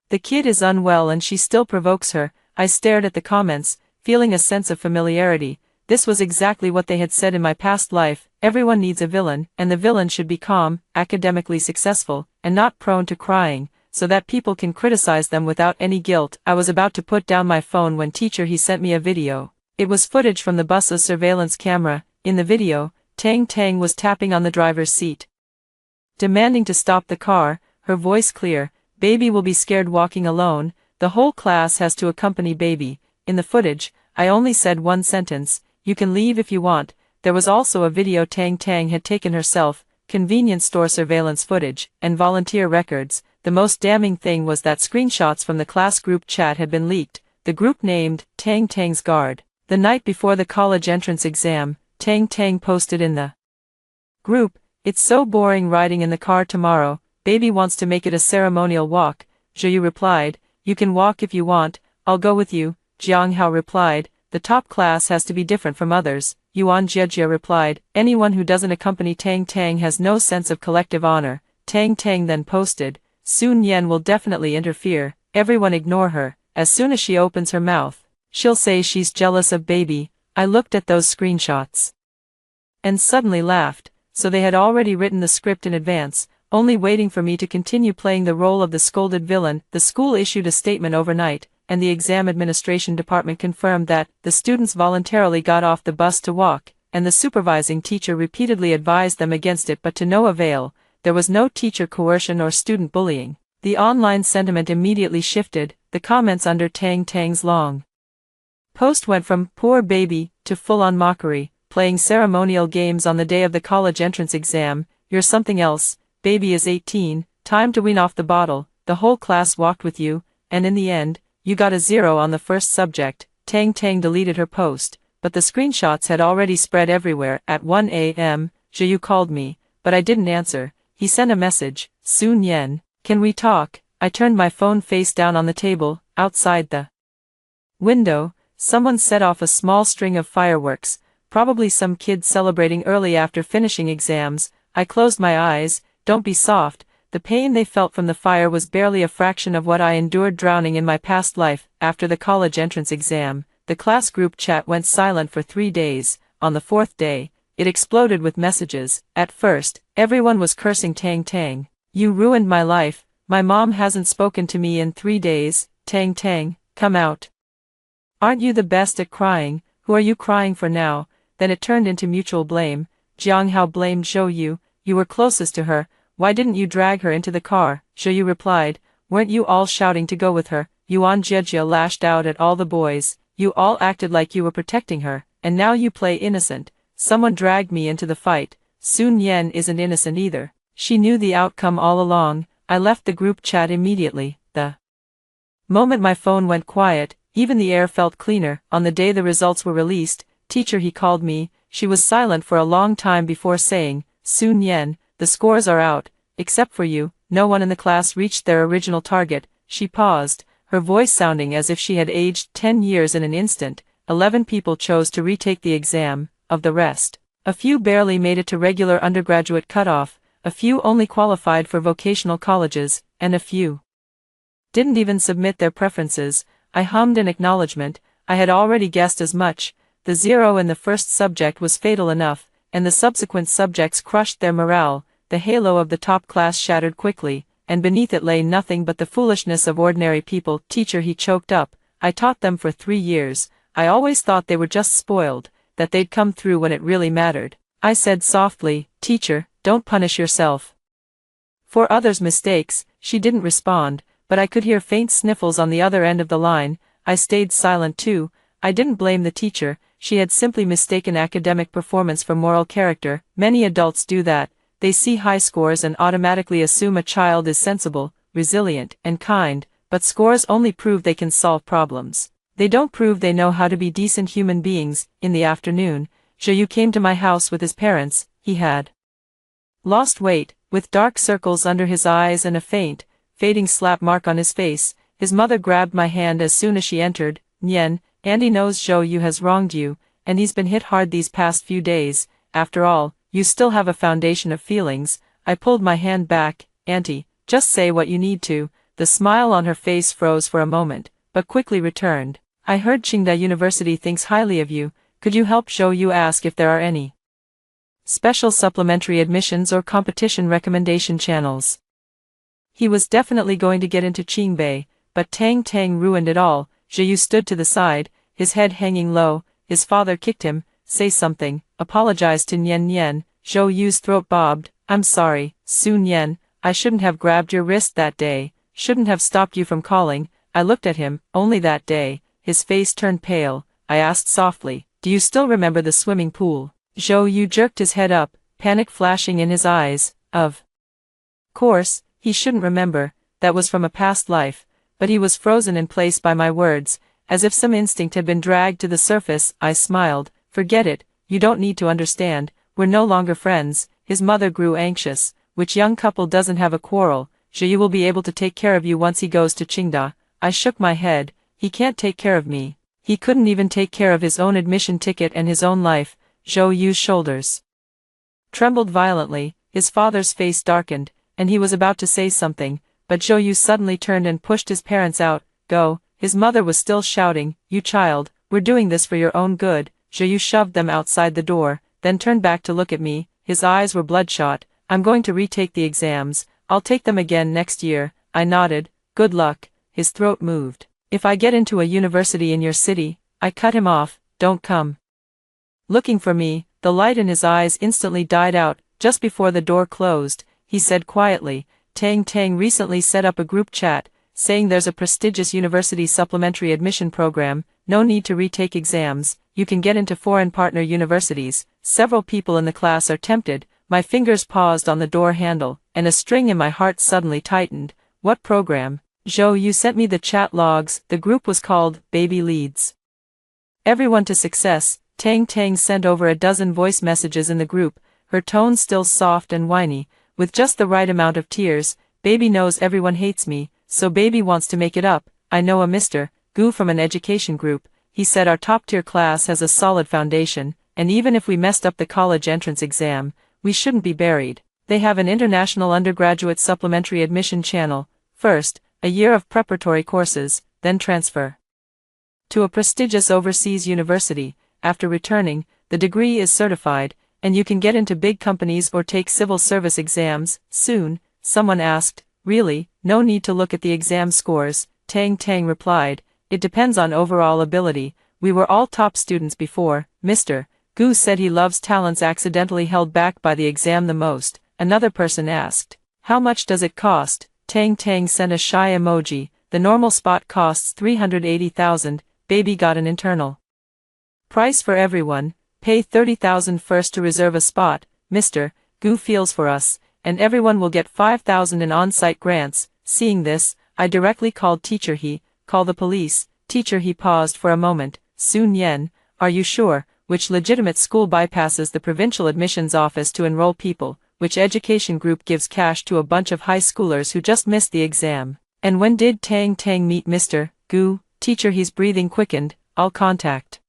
The kid is unwell and she still provokes her. I stared at the comments, feeling a sense of familiarity. This was exactly what they had said in my past life. Everyone needs a villain, and the villain should be calm, academically successful, and not prone to crying, so that people can criticize them without any guilt. I was about to put down my phone when teacher he sent me a video. It was footage from the bus's surveillance camera. In the video, Tang Tang was tapping on the driver's seat, demanding to stop the car, her voice clear. Baby will be scared walking alone. The whole class has to accompany baby. In the footage, I only said one sentence, you can leave if you want. There was also a video Tang Tang had taken herself, convenience store surveillance footage, and volunteer records. The most damning thing was that screenshots from the class group chat had been leaked. The group named Tang Tang's Guard. The night before the college entrance exam, Tang Tang posted in the group, it's so boring riding in the car tomorrow, baby wants to make it a ceremonial walk. Zhou Yu replied, you can walk if you want, I'll go with you. Jiang Hao replied, the top class has to be different from others. Yuan Jiejia replied, anyone who doesn't accompany Tang Tang has no sense of collective honor. Tang Tang then posted, Sun Yan will definitely interfere, everyone ignore her. As soon as she opens her mouth, She'll say she's jealous of baby. I looked at those screenshots and suddenly laughed. So they had already written the script in advance, only waiting for me to continue playing the role of the scolded villain. The school issued a statement overnight, and the exam administration department confirmed that the students voluntarily got off the bus to walk, and the supervising teacher repeatedly advised them against it, but to no avail. There was no teacher coercion or student bullying. The online sentiment immediately shifted. The comments under Tang Tang's long post went from "poor baby" to full-on mockery. Playing ceremonial games on the day of the college entrance exam. You're something else. Baby is 18, time to wean off the bottle. The whole class walked with you, and in the end, you got a 0 on the first subject. Tang Tang deleted her post, but the screenshots had already spread everywhere. At 1 a.m., Zhiyu called me, but I didn't answer. He sent a message, "Sun Yen, can we talk?" I turned my phone face down on the table. Outside the window, someone set off a small string of fireworks. Probably some kid celebrating early after finishing exams. I closed my eyes. Don't be soft. The pain they felt from the fire was barely a fraction of what I endured drowning in my past life. After the college entrance exam, the class group chat went silent for 3 days. On the 4th day, it exploded with messages. At first, everyone was cursing Tang Tang. "You ruined my life. My mom hasn't spoken to me in 3 days. Tang Tang, come out. Aren't you the best at crying? Who are you crying for now?" Then it turned into mutual blame. Jiang Hao blamed Zhou Yu. "You were closest to her. Why didn't you drag her into the car?" Zhou Yu replied. "Weren't you all shouting to go with her?" Yuan Jiejia lashed out at all the boys. "You all acted like you were protecting her, and now you play innocent. Someone dragged me into the fight. Sun Yen isn't innocent either. She knew the outcome all along." I left the group chat immediately. The moment my phone went quiet, even the air felt cleaner. On the day the results were released, "Teacher," he called me. She was silent for a long time before saying, "Sun Yen, the scores are out. Except for you, no one in the class reached their original target." She paused, her voice sounding as if she had aged 10 years in an instant. 11 people chose to retake the exam. Of the rest, a few barely made it to regular undergraduate cutoff, a few only qualified for vocational colleges, and a few didn't even submit their preferences. I hummed in acknowledgement. I had already guessed as much. The 0 in the first subject was fatal enough, and the subsequent subjects crushed their morale. The halo of the top class shattered quickly, and beneath it lay nothing but the foolishness of ordinary people. "Teacher," he choked up, "I taught them for 3 years. I always thought they were just spoiled, that they'd come through when it really mattered." I said softly, "Teacher, don't punish yourself for others' mistakes." She didn't respond, but I could hear faint sniffles on the other end of the line. I stayed silent too. I didn't blame the teacher. She had simply mistaken academic performance for moral character. Many adults do that. They see high scores and automatically assume a child is sensible, resilient, and kind, but scores only prove they can solve problems. They don't prove they know how to be decent human beings. In the afternoon, Zhou Yu came to my house with his parents. He had lost weight, with dark circles under his eyes and a faint, fading slap mark on his face. His mother grabbed my hand as soon as she entered. "Nian, Andy knows Zhou Yu has wronged you, and he's been hit hard these past few days. After all, you still have a foundation of feelings." I pulled my hand back. "Auntie, just say what you need to." The smile on her face froze for a moment, but quickly returned. "I heard Qingda University thinks highly of you. Could you help Zhou Yu ask if there are any special supplementary admissions or competition recommendation channels?" He was definitely going to get into Qingbei, but Tang Tang ruined it all. Zhou Yu stood to the side, his head hanging low. His father kicked him. "Say something, apologize to Nian Nian." Zhou Yu's throat bobbed. "I'm sorry, Sun Yen, I shouldn't have grabbed your wrist that day, shouldn't have stopped you from calling." I looked at him. "Only that day." His face turned pale. I asked softly, "Do you still remember the swimming pool?" Zhou Yu jerked his head up, panic flashing in his eyes. Of course, he shouldn't remember, that was from a past life, but he was frozen in place by my words, as if some instinct had been dragged to the surface. I smiled. "Forget it, you don't need to understand, we're no longer friends." His mother grew anxious. "Which young couple doesn't have a quarrel? Zhou Yu will be able to take care of you once he goes to Qingda." I shook my head. "He can't take care of me. He couldn't even take care of his own admission ticket and his own life." Zhou Yu's shoulders trembled violently, his father's face darkened, and he was about to say something, but Zhou Yu suddenly turned and pushed his parents out. "Go." His mother was still shouting, "You child, we're doing this for your own good." Zhou shoved them outside the door, then turned back to look at me. His eyes were bloodshot. "I'm going to retake the exams. I'll take them again next year." I nodded. "Good luck." His throat moved. "If I get into a university in your city," I cut him off, "don't come looking for me." The light in his eyes instantly died out. Just before the door closed, he said quietly, "Tang Tang recently set up a group chat, saying there's a prestigious university supplementary admission program, no need to retake exams, you can get into foreign partner universities. Several people in the class are tempted." My fingers paused on the door handle, and a string in my heart suddenly tightened. "What program?" "Zhou, you sent me the chat logs." The group was called Baby Leads Everyone to Success. Tang Tang sent over a dozen voice messages in the group, her tone still soft and whiny, with just the right amount of tears. "Baby knows everyone hates me, so baby wants to make it up. I know a Mr. Gu from an education group. He said our top-tier class has a solid foundation, and even if we messed up the college entrance exam, we shouldn't be buried. They have an international undergraduate supplementary admission channel. First, a year of preparatory courses, then transfer to a prestigious overseas university. After returning, the degree is certified, and you can get into big companies or take civil service exams soon." Someone asked, "Really, no need to look at the exam scores?" Tang Tang replied, "It depends on overall ability. We were all top students before. Mr. Gu said he loves talents accidentally held back by the exam the most." Another person asked, "How much does it cost?" Tang Tang sent a shy emoji. "The normal spot costs 380,000, baby got an internal price for everyone. Pay 30,000 first to reserve a spot. Mr. Gu feels for us, and everyone will get 5,000 in on-site grants." Seeing this, I directly called Teacher He. "Call the police." Teacher He paused for a moment. "Sun Yen, are you sure? Which legitimate school bypasses the provincial admissions office to enroll people? Which education group gives cash to a bunch of high schoolers who just missed the exam? And when did Tang Tang meet Mr. Gu?" Teacher He's breathing quickened. "I'll contact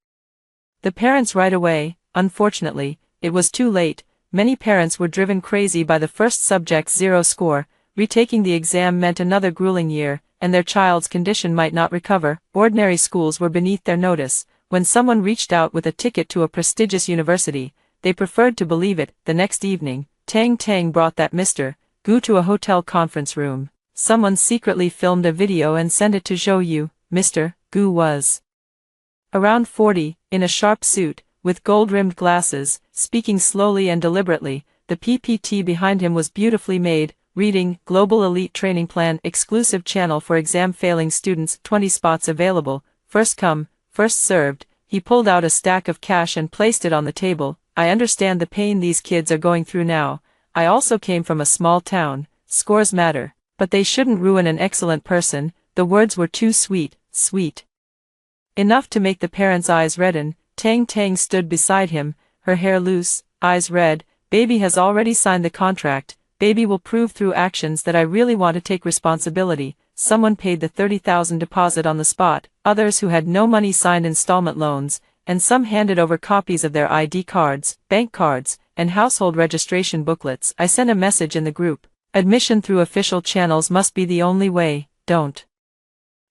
the parents right away." Unfortunately, it was too late. Many parents were driven crazy by the first subject's zero score. Retaking the exam meant another grueling year, and their child's condition might not recover. Ordinary schools were beneath their notice. When someone reached out with a ticket to a prestigious university, they preferred to believe it. The next evening, Tang Tang brought that Mr. Gu to a hotel conference room. Someone secretly filmed a video and sent it to Zhou Yu. Mr. Gu was around 40, in a sharp suit, with gold-rimmed glasses, speaking slowly and deliberately. The PPT behind him was beautifully made, reading, "Global Elite Training Plan, exclusive channel for exam-failing students, 20 spots available, first come, first served." He pulled out a stack of cash and placed it on the table. "I understand the pain these kids are going through now. I also came from a small town. Scores matter, but they shouldn't ruin an excellent person." The words were too sweet enough to make the parents' eyes redden. Tang Tang stood beside him, her hair loose, eyes red. "Baby has already signed the contract. Baby will prove through actions that I really want to take responsibility." Someone paid the 30,000 deposit on the spot. Others who had no money signed installment loans, and some handed over copies of their ID cards, bank cards, and household registration booklets. I sent a message in the group. "Admission through official channels must be the only way. Don't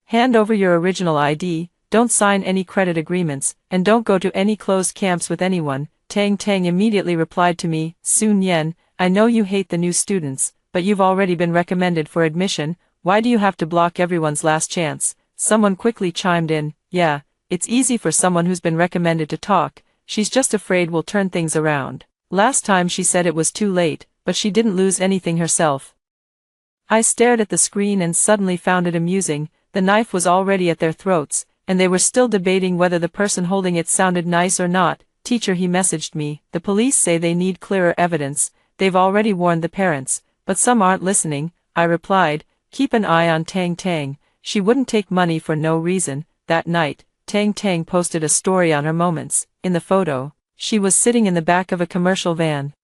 hand over your original ID, don't sign any credit agreements, and don't go to any closed camps with anyone." Tang Tang immediately replied to me, "Sun Yen, I know you hate the new students, but you've already been recommended for admission. Why do you have to block everyone's last chance?" Someone quickly chimed in, "Yeah, it's easy for someone who's been recommended to talk. She's just afraid we'll turn things around. Last time she said it was too late, but she didn't lose anything herself." I stared at the screen and suddenly found it amusing. The knife was already at their throats, and they were still debating whether the person holding it sounded nice or not. "Teacher," he messaged me, "the police say they need clearer evidence. They've already warned the parents, but some aren't listening." I replied, "Keep an eye on Tang Tang. She wouldn't take money for no reason." That night, Tang Tang posted a story on her moments. In the photo, she was sitting in the back of a commercial van,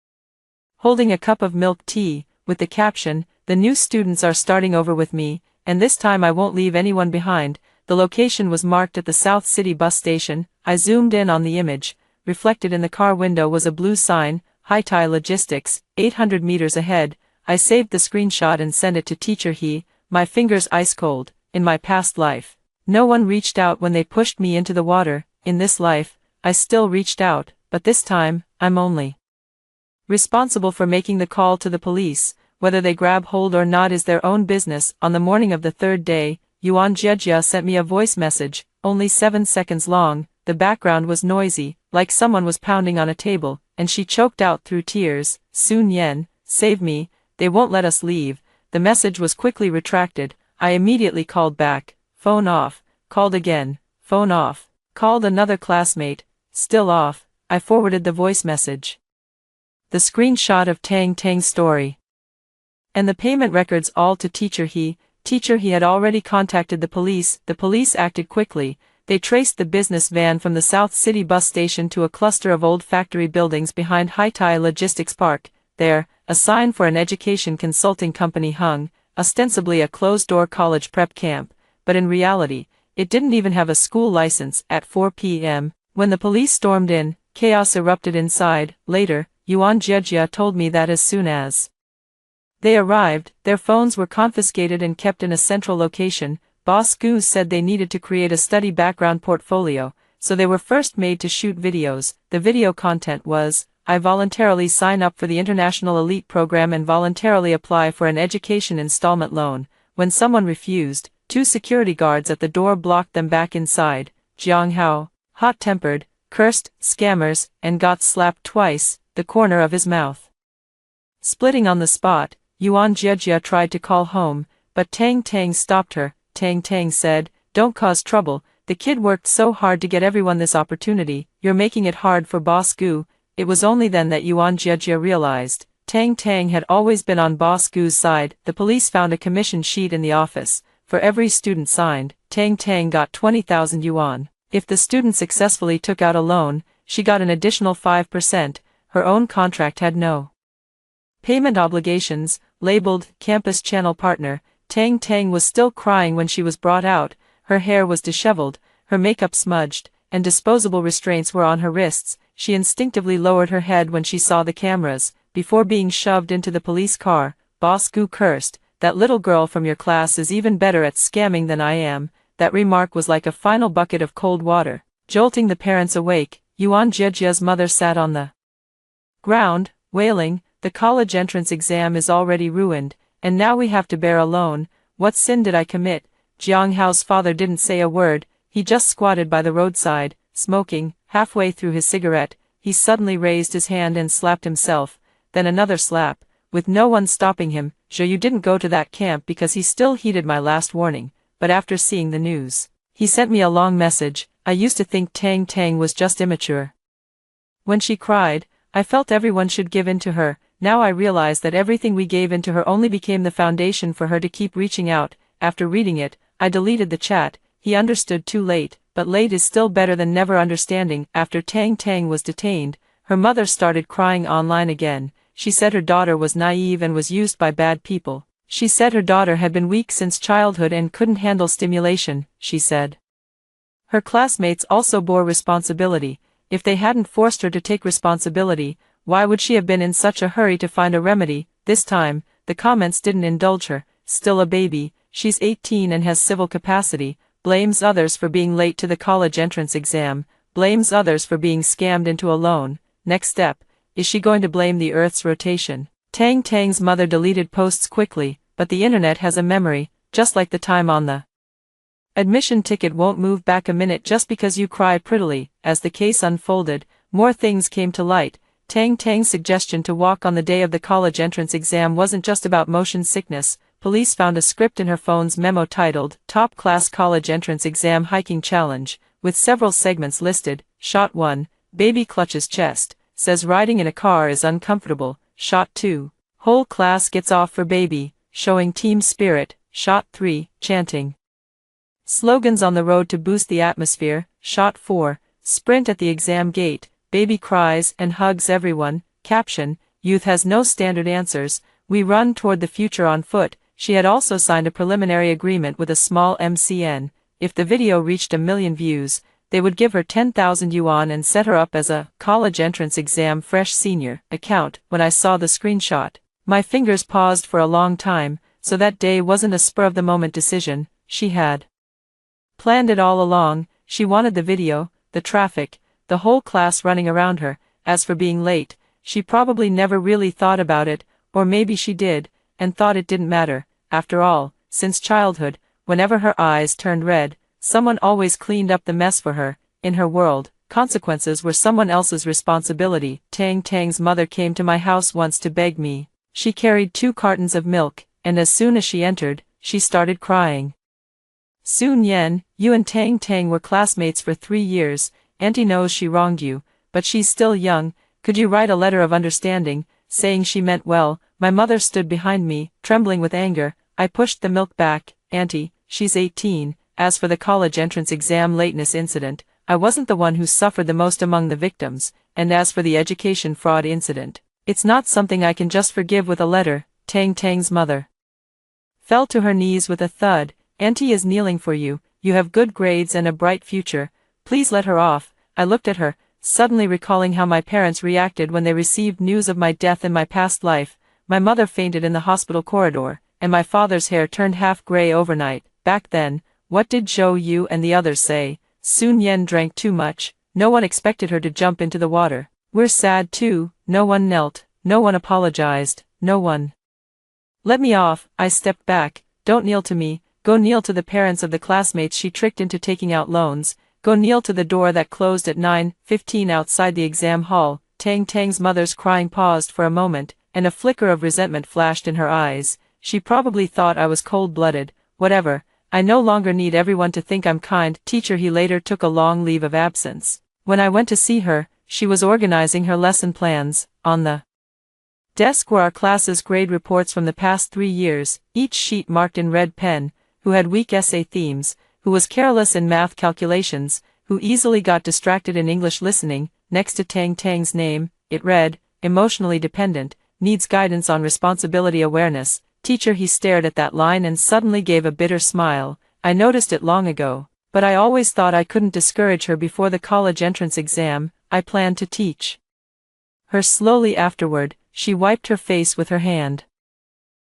holding a cup of milk tea, with the caption, "The new students are starting over with me, and this time I won't leave anyone behind." The location was marked at the South City bus station. I zoomed in on the image. Reflected in the car window was a blue sign, High-Tie Logistics, 800 meters ahead. I saved the screenshot and sent it to Teacher He, my fingers ice cold. In my past life, No one reached out when they pushed me into the water. In this life, I still reached out, but this time, I'm only responsible for making the call to the police. Whether they grab hold or not is their own business. On the morning of the third day, Yuan Jiejia sent me a voice message, only 7 seconds long. The background was noisy, like someone was pounding on a table, and she choked out through tears, "Sun Yen, save me, they won't let us leave." The message was quickly retracted. I immediately called back, phone off, called again, phone off, called another classmate, still off. I forwarded the voice message. The screenshot of Tang Tang's story. And the payment records all to teacher he had already contacted the police. The police acted quickly. They traced the business van from the South City bus station to a cluster of old factory buildings behind Haitai Logistics Park. There, a sign for an education consulting company hung, ostensibly a closed-door college prep camp, but in reality, it didn't even have a school license. At 4 p.m., when the police stormed in, chaos erupted inside. Later, Yuan Jiejia told me that as soon as they arrived, their phones were confiscated and kept in a central location. Boss Gu said they needed to create a study background portfolio, so they were first made to shoot videos. The video content was, I voluntarily sign up for the International Elite Program and voluntarily apply for an education installment loan. When someone refused, 2 security guards at the door blocked them back inside. Jiang Hao, hot-tempered, cursed, "Scammers," and got slapped twice, the corner of his mouth splitting on the spot. Yuan Jiejia tried to call home, but Tang Tang stopped her. Tang Tang said, "Don't cause trouble, the kid worked so hard to get everyone this opportunity, you're making it hard for Boss Gu." It was only then that Yuan Jiejia realized, Tang Tang had always been on Boss Gu's side. The police found a commission sheet in the office. For every student signed, Tang Tang got 20,000 yuan. If the student successfully took out a loan, she got an additional 5%. Her own contract had no payment obligations. Labeled Campus Channel Partner, Tang Tang was still crying when she was brought out. Her hair was disheveled, her makeup smudged, and disposable restraints were on her wrists. She instinctively lowered her head when she saw the cameras. Before being shoved into the police car, Boss Gu cursed, "That little girl from your class is even better at scamming than I am." That remark was like a final bucket of cold water, jolting the parents awake. Yuan Jiejia's mother sat on the ground, wailing, "The college entrance exam is already ruined, and now we have to bear a loan. What sin did I commit?" Jiang Hao's father didn't say a word. He just squatted by the roadside, smoking. Halfway through his cigarette, he suddenly raised his hand and slapped himself, then another slap, with no one stopping him. "You didn't go to that camp because he still heeded my last warning, but after seeing the news, he sent me a long message. I used to think Tang Tang was just immature. When she cried, I felt everyone should give in to her. Now I realize that everything we gave into her only became the foundation for her to keep reaching out." After reading it, I deleted the chat. He understood too late, but late is still better than never understanding. After Tang Tang was detained, her mother started crying online again. She said her daughter was naive and was used by bad people. She said her daughter had been weak since childhood and couldn't handle stimulation. She said her classmates also bore responsibility. If they hadn't forced her to take responsibility, why would she have been in such a hurry to find a remedy? This time, the comments didn't indulge her. Still a baby, she's 18 and has civil capacity, blames others for being late to the college entrance exam, blames others for being scammed into a loan. Next step, is she going to blame the Earth's rotation? Tang Tang's mother deleted posts quickly, but the internet has a memory, just like the time on the admission ticket won't move back a minute just because you cry prettily. As the case unfolded, more things came to light. Tang Tang's suggestion to walk on the day of the college entrance exam wasn't just about motion sickness. Police found a script in her phone's memo titled, Top Class College Entrance Exam Hiking Challenge, with several segments listed. Shot 1, baby clutches chest, says riding in a car is uncomfortable. Shot 2, whole class gets off for baby, showing team spirit. Shot 3, chanting slogans on the road to boost the atmosphere. Shot 4, sprint at the exam gate, baby cries and hugs everyone. Caption, youth has no standard answers, we run toward the future on foot. She had also signed a preliminary agreement with a small MCN. If the video reached 1 million views, they would give her 10,000 yuan and set her up as a college entrance exam fresh senior account. When I saw the screenshot, my fingers paused for a long time. So that day wasn't a spur-of-the-moment decision. She had Planned it all along. She wanted the video, the traffic, the whole class running around her. As for being late, she probably never really thought about it, or maybe she did, and thought it didn't matter. After all, since childhood, whenever her eyes turned red, someone always cleaned up the mess for her. In her world, consequences were someone else's responsibility. Tang Tang's mother came to my house once to beg me. She carried 2 cartons of milk, and as soon as she entered, she started crying. Sun Yen, you and Tang Tang were classmates for 3 years. Auntie knows she wronged you, but she's still young. Could you write a letter of understanding, saying she meant well? My mother stood behind me, trembling with anger. I pushed the milk back. Auntie, she's 18. As for the college entrance exam lateness incident, I wasn't the one who suffered the most among the victims, and as for the education fraud incident, it's not something I can just forgive with a letter. Tang Tang's mother fell to her knees with a thud. Auntie is kneeling for you. You have good grades and a bright future. Please let her off. I looked at her, suddenly recalling how my parents reacted when they received news of my death in my past life. My mother fainted in the hospital corridor, and my father's hair turned half gray overnight. Back then, what did Zhou Yu and the others say? Sun Yen drank too much. No one expected her to jump into the water. We're sad too. No one knelt. No one apologized. No one. Let me off. I stepped back. Don't kneel to me. Go kneel to the parents of the classmates she tricked into taking out loans. Go kneel to the door that closed at 9:15 outside the exam hall. Tang Tang's mother's crying paused for a moment, and a flicker of resentment flashed in her eyes. She probably thought I was cold-blooded. Whatever. I no longer need everyone to think I'm kind. Teacher. He later took a long leave of absence. When I went to see her, she was organizing her lesson plans. On the desk were our class's grade reports from the past 3 years, each sheet marked in red pen. Who had weak essay themes, who was careless in math calculations, who easily got distracted in English listening. Next to Tang Tang's name, it read, emotionally dependent, needs guidance on responsibility awareness. Teacher. He stared at that line and suddenly gave a bitter smile. I noticed it long ago, but I always thought I couldn't discourage her before the college entrance exam. I planned to teach her slowly afterward. She wiped her face with her hand.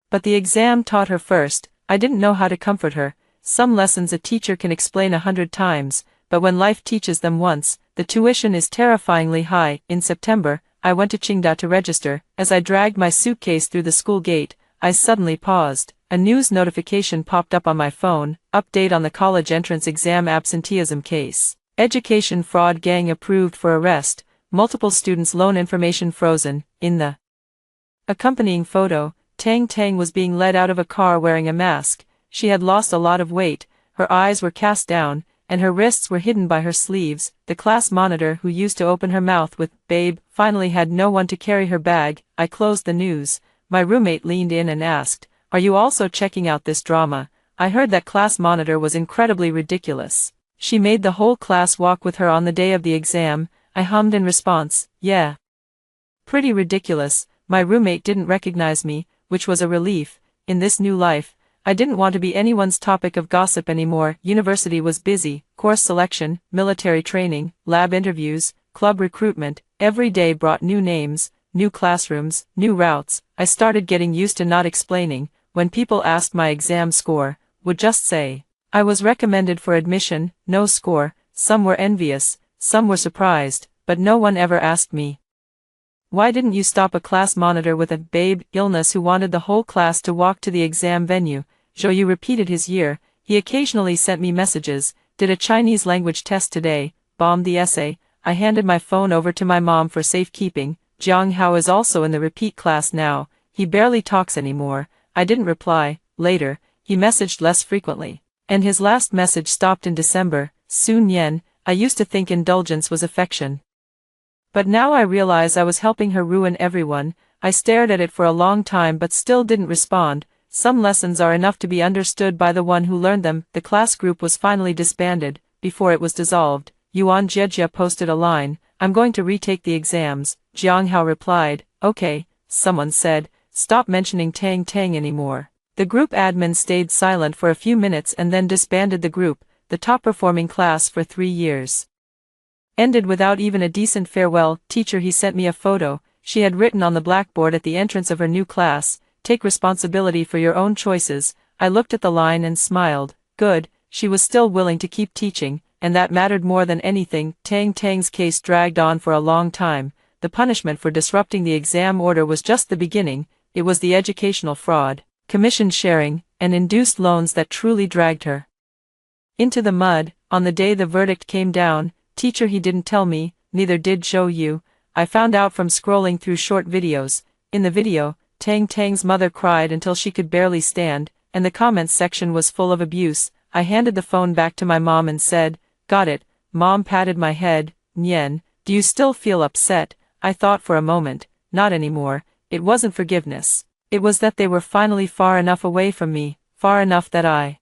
But the exam taught her first. I didn't know how to comfort her. Some lessons a teacher can explain 100 times, but when life teaches them once, the tuition is terrifyingly high. In September, I went to Qingda to register. As I dragged my suitcase through the school gate, I suddenly paused. A news notification popped up on my phone. Update on the college entrance exam absenteeism case. Education fraud gang approved for arrest. Multiple students' loan information frozen. In the accompanying photo, Tang Tang was being led out of a car wearing a mask. She had lost a lot of weight, her eyes were cast down, and her wrists were hidden by her sleeves. The class monitor who used to open her mouth with, "Babe," finally had no one to carry her bag. I closed the news. My roommate leaned in and asked, "Are you also checking out this drama?" I heard that class monitor was incredibly ridiculous. She made the whole class walk with her on the day of the exam. I hummed in response, "Yeah. Pretty ridiculous." My roommate didn't recognize me, which was a relief. In this new life, I didn't want to be anyone's topic of gossip anymore. University was busy. Course selection, military training, lab interviews, club recruitment. Every day brought new names, new classrooms, new routes. I started getting used to not explaining. When people asked my exam score, would just say, I was recommended for admission, no score. Some were envious, some were surprised, but no one ever asked me, "Why didn't you stop?" A class monitor with a babe illness who wanted the whole class to walk to the exam venue. Zhou Yu repeated his year. He occasionally sent me messages. Did a Chinese language test today, bombed the essay. I handed my phone over to my mom for safekeeping. Jiang Hao is also in the repeat class now. He barely talks anymore. I didn't reply. Later, he messaged less frequently. And his last message stopped in December. Sun Yen, I used to think indulgence was affection. But now I realize I was helping her ruin everyone. I stared at it for a long time but still didn't respond. Some lessons are enough to be understood by the one who learned them. The class group was finally disbanded. Before it was dissolved, Yuan Jejia posted a line, "I'm going to retake the exams." Jiang Hao replied, "Okay." Someone said, "Stop mentioning Tang Tang anymore." The group admin stayed silent for a few minutes and then disbanded the group. The top-performing class for 3 years ended without even a decent farewell. Teacher. He sent me a photo. She had written on the blackboard at the entrance of her new class, "Take responsibility for your own choices." I looked at the line and smiled. Good, she was still willing to keep teaching, and that mattered more than anything. Tang Tang's case dragged on for a long time. The punishment for disrupting the exam order was just the beginning. It was the educational fraud, commission sharing, and induced loans that truly dragged her into the mud. On the day the verdict came down, "Teacher, he didn't tell me, neither did show you. I found out from scrolling through short videos." In the video, Tang Tang's mother cried until she could barely stand, and the comments section was full of abuse. I handed the phone back to my mom and said, "Got it." Mom patted my head. "Nyen, do you still feel upset?" I thought for a moment. Not anymore. It wasn't forgiveness. It was that they were finally far enough away from me, far enough that I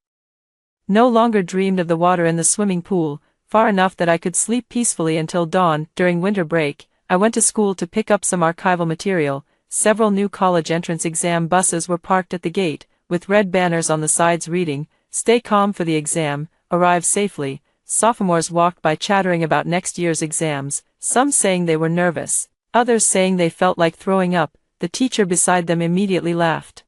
no longer dreamed of the water in the swimming pool, far enough that I could sleep peacefully until dawn. During winter break, I went to school to pick up some archival material. Several new college entrance exam buses were parked at the gate, with red banners on the sides reading, "Stay calm for the exam, arrive safely." Sophomores walked by chattering about next year's exams, some saying they were nervous, others saying they felt like throwing up. The teacher beside them immediately laughed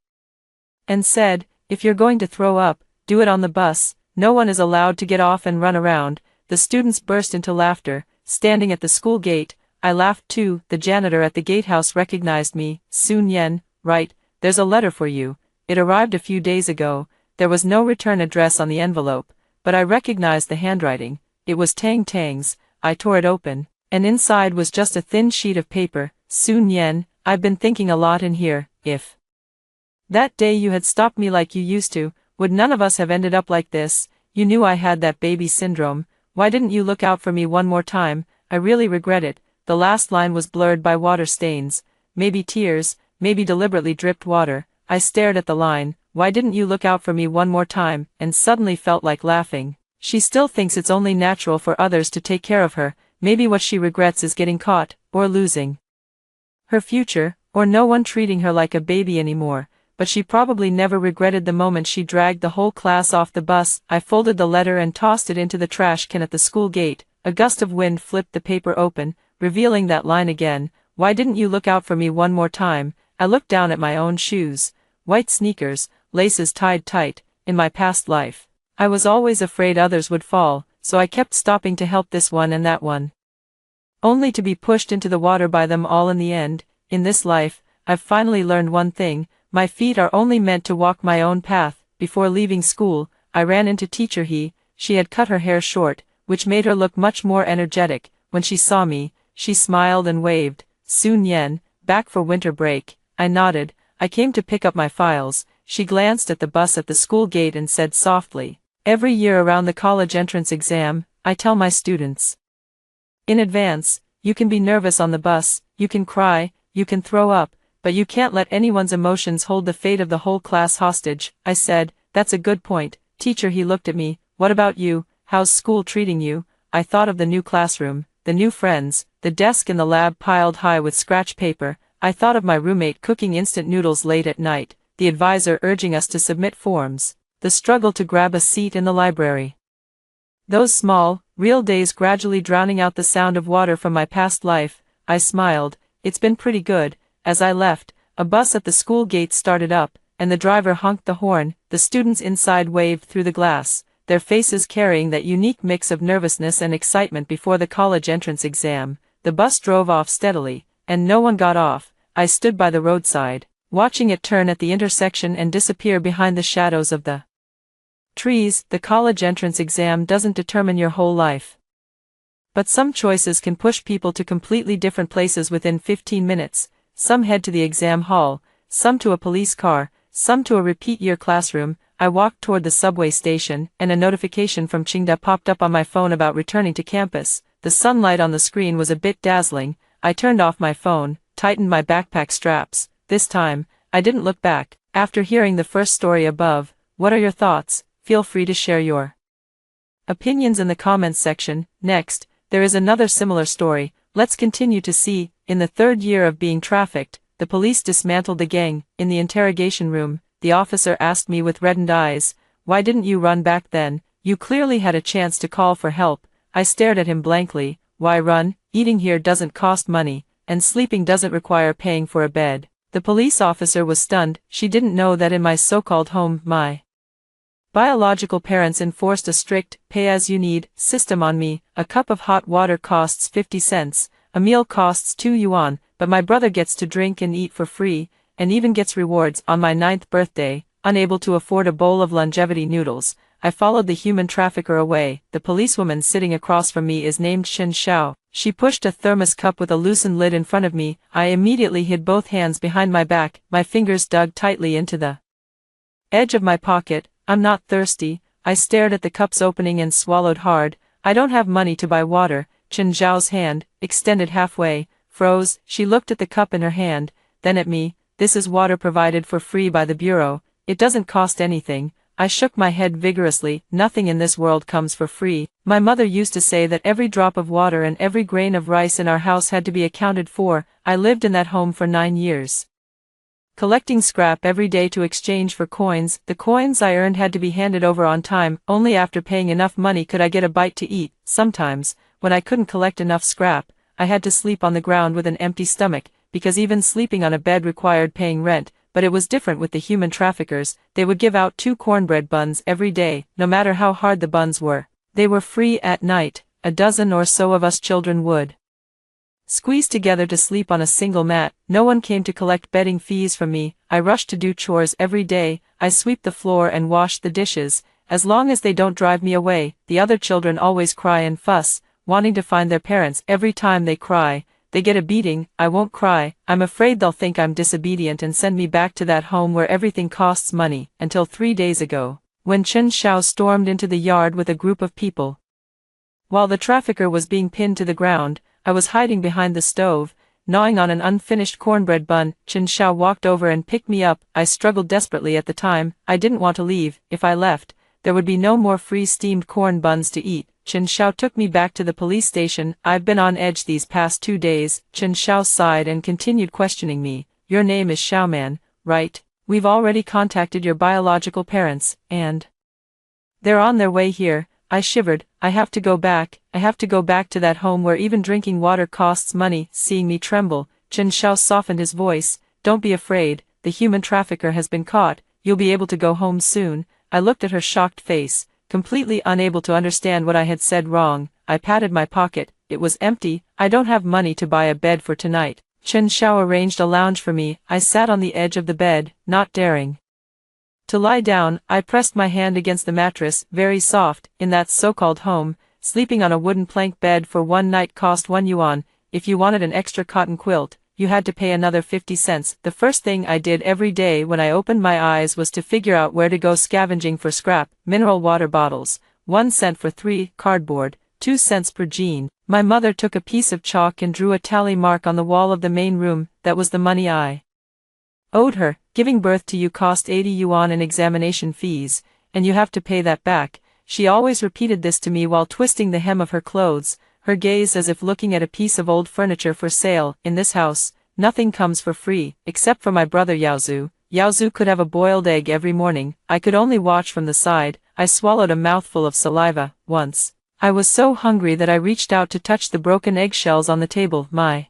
and said, "If you're going to throw up, do it on the bus. No one is allowed to get off and run around." The students burst into laughter. Standing at the school gate, I laughed too. The janitor at the gatehouse recognized me. "Sun Yen, right, there's a letter for you. It arrived a few days ago." There was no return address on the envelope, but I recognized the handwriting. It was Tang Tang's. I tore it open, and inside was just a thin sheet of paper. "Sun Yen, I've been thinking a lot in here. If that day you had stopped me like you used to, would none of us have ended up like this? You knew I had that baby syndrome. Why didn't you look out for me one more time? I really regret it." The last line was blurred by water stains. Maybe tears, maybe deliberately dripped water. I stared at the line, "Why didn't you look out for me one more time?" and suddenly felt like laughing. She still thinks it's only natural for others to take care of her. Maybe what she regrets is getting caught, or losing her future, or no one treating her like a baby anymore. But she probably never regretted the moment she dragged the whole class off the bus. I folded the letter and tossed it into the trash can at the school gate. A gust of wind flipped the paper open, revealing that line again. "Why didn't you look out for me one more time?" I looked down at my own shoes. White sneakers, laces tied tight. In my past life, I was always afraid others would fall, so I kept stopping to help this one and that one, only to be pushed into the water by them all in the end. In this life, I've finally learned one thing. My feet are only meant to walk my own path. Before leaving school, I ran into Teacher He. She had cut her hair short, which made her look much more energetic. When she saw me, she smiled and waved. "Sun Yen, back for winter break?" I nodded. "I came to pick up my files." She glanced at the bus at the school gate and said softly, "Every year around the college entrance exam, I tell my students in advance, you can be nervous on the bus, you can cry, you can throw up, but you can't let anyone's emotions hold the fate of the whole class hostage." I said, "That's a good point." Teacher He looked at me. "What about you? How's school treating you?" I thought of the new classroom, the new friends, the desk in the lab piled high with scratch paper. I thought of my roommate cooking instant noodles late at night, the advisor urging us to submit forms, the struggle to grab a seat in the library. Those small, real days gradually drowning out the sound of water from my past life. I smiled. "It's been pretty good." As I left, a bus at the school gate started up, and the driver honked the horn. The students inside waved through the glass, their faces carrying that unique mix of nervousness and excitement before the college entrance exam. The bus drove off steadily, and no one got off. I stood by the roadside, watching it turn at the intersection and disappear behind the shadows of the trees. The college entrance exam doesn't determine your whole life, but some choices can push people to completely different places within 15 minutes. Some head to the exam hall, some to a police car, some to a repeat year classroom. I walked toward the subway station, and a notification from Qingda popped up on my phone about returning to campus. The sunlight on the screen was a bit dazzling. I turned off my phone, tightened my backpack straps. This time, I didn't look back. After hearing the first story above, what are your thoughts? Feel free to share your opinions in the comments section. Next, there is another similar story. Let's continue to see. In the third year of being trafficked, the police dismantled the gang. In the interrogation room, the officer asked me with reddened eyes, "Why didn't you run back then? You clearly had a chance to call for help." I stared at him blankly. Why run? Eating here doesn't cost money, and sleeping doesn't require paying for a bed. The police officer was stunned. She didn't know that in my so-called home, my Biological parents enforced a strict, pay-as-you-need system on me. A cup of hot water costs 50 cents, a meal costs 2 yuan, but my brother gets to drink and eat for free, and even gets rewards. On my 9th birthday, unable to afford a bowl of longevity noodles, I followed the human trafficker away. The policewoman sitting across from me is named Chen Xiao. She pushed a thermos cup with a loosened lid in front of me. I immediately hid both hands behind my back, my fingers dug tightly into the edge of my pocket. I'm not thirsty. I stared at the cup's opening and swallowed hard. I don't have money to buy water. Chen Xiao's hand, extended halfway, froze. She looked at the cup in her hand, then at me. This is water provided for free by the bureau. It doesn't cost anything. I shook my head vigorously. Nothing in this world comes for free. My mother used to say that every drop of water and every grain of rice in our house had to be accounted for. I lived in that home for 9 years, collecting scrap every day to exchange for coins. The coins I earned had to be handed over on time. Only after paying enough money could I get a bite to eat. Sometimes, when I couldn't collect enough scrap, I had to sleep on the ground with an empty stomach, because even sleeping on a bed required paying rent. But it was different with the human traffickers. They would give out 2 cornbread buns every day, no matter how hard the buns were. They were free at night. A dozen or so of us children would squeeze together to sleep on a single mat. No one came to collect bedding fees from me. I rushed to do chores every day. I sweep the floor and wash the dishes. As long as they don't drive me away. The other children always cry and fuss, wanting to find their parents. Every time they cry, they get a beating. I won't cry. I'm afraid they'll think I'm disobedient and send me back to that home where everything costs money. Until 3 days ago, when Chen Xiao stormed into the yard with a group of people. While the trafficker was being pinned to the ground, I was hiding behind the stove, gnawing on an unfinished cornbread bun. Chen Xiao walked over and picked me up. I struggled desperately at the time. I didn't want to leave. If I left, there would be no more free steamed corn buns to eat. Chen Xiao took me back to the police station. I've been on edge these past 2 days. Chen Xiao sighed and continued questioning me. Your name is Xiaoman, right? We've already contacted your biological parents, and they're on their way here. I shivered. I have to go back. I have to go back to that home where even drinking water costs money. Seeing me tremble, Chen Xiao softened his voice. Don't be afraid. The human trafficker has been caught. You'll be able to go home soon. I looked at her shocked face, completely unable to understand what I had said wrong. I patted my pocket. It was empty. I don't have money to buy a bed for tonight. Chen Xiao arranged a lounge for me. I sat on the edge of the bed, not daring to lie down. I pressed my hand against the mattress, very soft. In that so-called home, sleeping on a wooden plank bed for 1 night cost 1 yuan. If you wanted an extra cotton quilt, you had to pay another 50 cents. The first thing I did every day when I opened my eyes was to figure out where to go scavenging for scrap. Mineral water bottles, 1 cent for 3, cardboard, 2 cents per jean. My mother took a piece of chalk and drew a tally mark on the wall of the main room. That was the money I owed her. Giving birth to you cost 80 yuan in examination fees, and you have to pay that back. She always repeated this to me while twisting the hem of her clothes, her gaze as if looking at a piece of old furniture for sale. In this house, nothing comes for free, except for my brother Yaozu. Yaozu could have a boiled egg every morning. I could only watch from the side. I swallowed a mouthful of saliva. Once, I was so hungry that I reached out to touch the broken eggshells on the table. My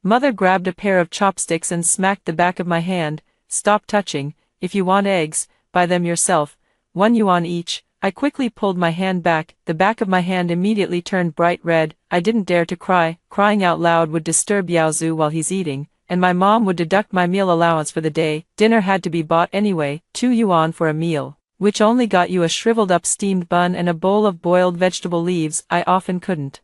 mother grabbed a pair of chopsticks and smacked the back of my hand. Stop touching. If you want eggs, buy them yourself. 1 yuan each. I quickly pulled my hand back. The back of my hand immediately turned bright red. I didn't dare to cry. Crying out loud would disturb Yaozu while he's eating, and my mom would deduct my meal allowance for the day. Dinner had to be bought anyway. 2 yuan for a meal, which only got you a shriveled up steamed bun and a bowl of boiled vegetable leaves. I often couldn't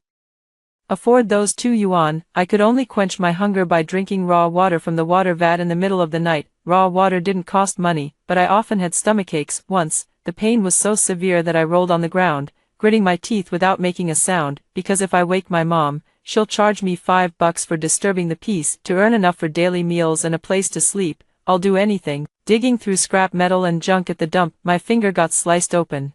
afford those 2 yuan. I could only quench my hunger by drinking raw water from the water vat in the middle of the night. Raw water didn't cost money, but I often had stomachaches. Once, the pain was so severe that I rolled on the ground, gritting my teeth without making a sound, because if I wake my mom, she'll charge me $5 for disturbing the peace. To earn enough for daily meals and a place to sleep, I'll do anything. Digging through scrap metal and junk at the dump, my finger got sliced open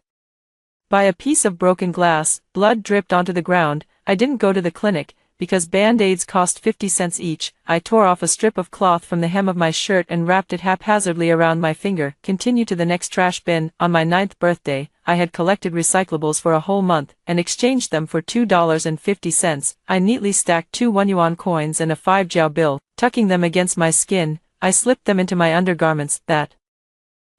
by a piece of broken glass. Blood dripped onto the ground. I didn't go to the clinic, because band-aids cost 50 cents each. I tore off a strip of cloth from the hem of my shirt and wrapped it haphazardly around my finger. Continue to the next trash bin. On my 9th birthday, I had collected recyclables for a whole month, and exchanged them for $2.50. I neatly stacked 2 1 yuan coins and a 5 jiao bill. Tucking them against my skin, I slipped them into my undergarments. That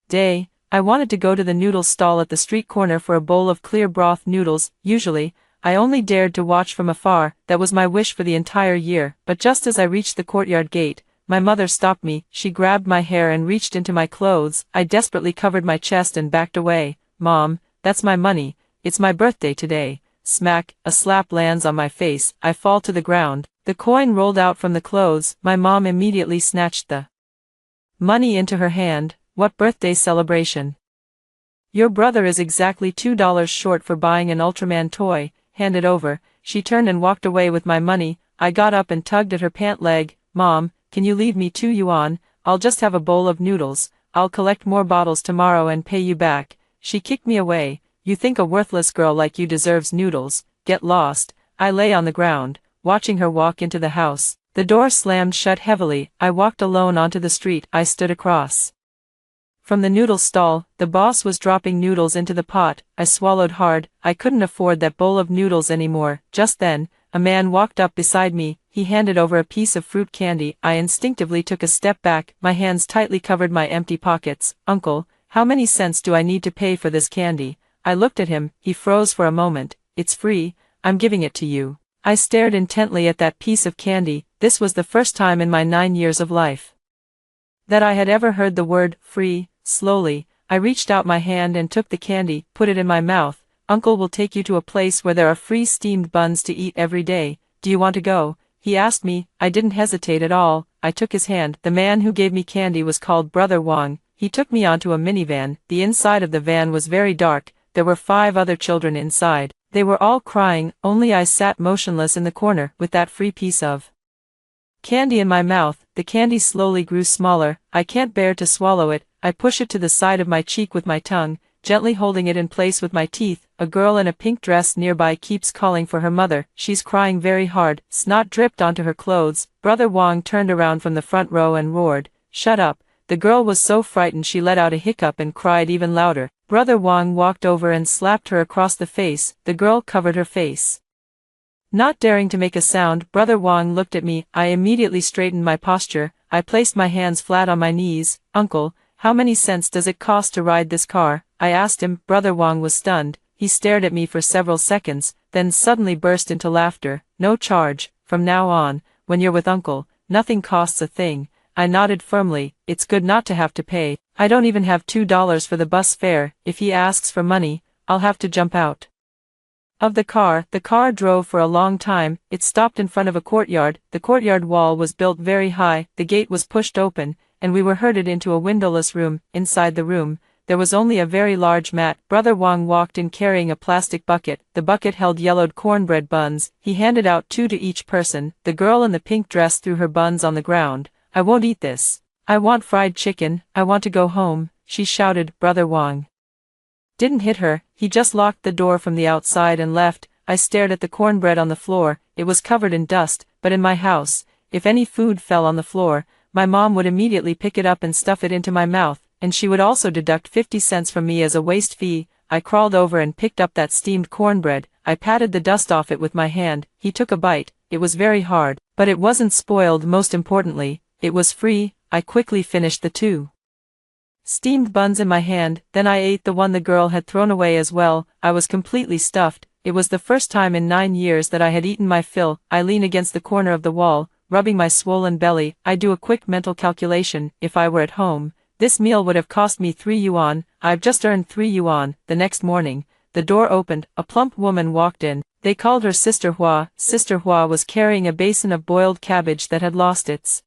day, I wanted to go to the noodle stall at the street corner for a bowl of clear broth noodles. Usually, I only dared to watch from afar. That was my wish for the entire year. But just as I reached the courtyard gate, my mother stopped me. She grabbed my hair and reached into my clothes. I desperately covered my chest and backed away. Mom, that's my money. It's my birthday today. Smack, a slap lands on my face. I fall to the ground. The coin rolled out from the clothes. My mom immediately snatched the money into her hand. What birthday celebration? Your brother is exactly $2 short for buying an Ultraman toy. Hand it over. She turned and walked away with my money. I got up and tugged at her pant leg. Mom, can you leave me 2 yuan? I'll just have a bowl of noodles. I'll collect more bottles tomorrow and pay you back. She kicked me away. You think a worthless girl like you deserves noodles? Get lost. I lay on the ground, watching her walk into the house. The door slammed shut heavily. I walked alone onto the street. I stood across from the noodle stall. The boss was dropping noodles into the pot. I swallowed hard. I couldn't afford that bowl of noodles anymore. Just then, a man walked up beside me. He handed over a piece of fruit candy. I instinctively took a step back. My hands tightly covered my empty pockets. Uncle, how many cents do I need to pay for this candy? I looked at him. He froze for a moment. It's free. I'm giving it to you. I stared intently at that piece of candy. This was the first time in my 9 years of life that I had ever heard the word free. Slowly, I reached out my hand and took the candy, put it in my mouth. Uncle will take you to a place where there are free steamed buns to eat every day. Do you want to go? He asked me. I didn't hesitate at all. I took his hand. The man who gave me candy was called Brother Wang. He took me onto a minivan. The inside of the van was very dark. There were 5 other children inside. They were all crying. Only I sat motionless in the corner, with that free piece of candy in my mouth. The candy slowly grew smaller. I can't bear to swallow it. I push it to the side of my cheek with my tongue, gently holding it in place with my teeth. A girl in a pink dress nearby keeps calling for her mother. She's crying very hard. Snot dripped onto her clothes. Brother Wang turned around from the front row and roared, "Shut up." The girl was so frightened she let out a hiccup and cried even louder. Brother Wang walked over and slapped her across the face. The girl covered her face. Not daring to make a sound, Brother Wang looked at me. I immediately straightened my posture. I placed my hands flat on my knees. Uncle, how many cents does it cost to ride this car? I asked him. Brother Wang was stunned. He stared at me for several seconds, then suddenly burst into laughter. No charge. From now on, when you're with Uncle, nothing costs a thing. I nodded firmly. It's good not to have to pay. I don't even have $2 for the bus fare. If he asks for money, I'll have to jump out of the car. The car drove for a long time. It stopped in front of a courtyard. The courtyard wall was built very high. The gate was pushed open, and we were herded into a windowless room. Inside the room, there was only a very large mat. Brother Wang walked in carrying a plastic bucket. The bucket held yellowed cornbread buns. He handed out 2 to each person. The girl in the pink dress threw her buns on the ground. I won't eat this. I want fried chicken. I want to go home, she shouted. Brother Wang didn't hit her. He just locked the door from the outside and left. I stared at the cornbread on the floor. It was covered in dust, but in my house, if any food fell on the floor, my mom would immediately pick it up and stuff it into my mouth, and she would also deduct 50 cents from me as a waste fee. I crawled over and picked up that steamed cornbread. I patted the dust off it with my hand. He took a bite. It was very hard, but it wasn't spoiled. Most importantly, it was free. I quickly finished the 2 steamed buns in my hand, then I ate the one the girl had thrown away as well. I was completely stuffed. It was the first time in 9 years that I had eaten my fill. I lean against the corner of the wall, rubbing my swollen belly. I do a quick mental calculation. If I were at home, this meal would have cost me 3 yuan. I've just earned 3 yuan. The next morning, the door opened. A plump woman walked in. They called her Sister Hua. Sister Hua was carrying a basin of boiled cabbage that had lost its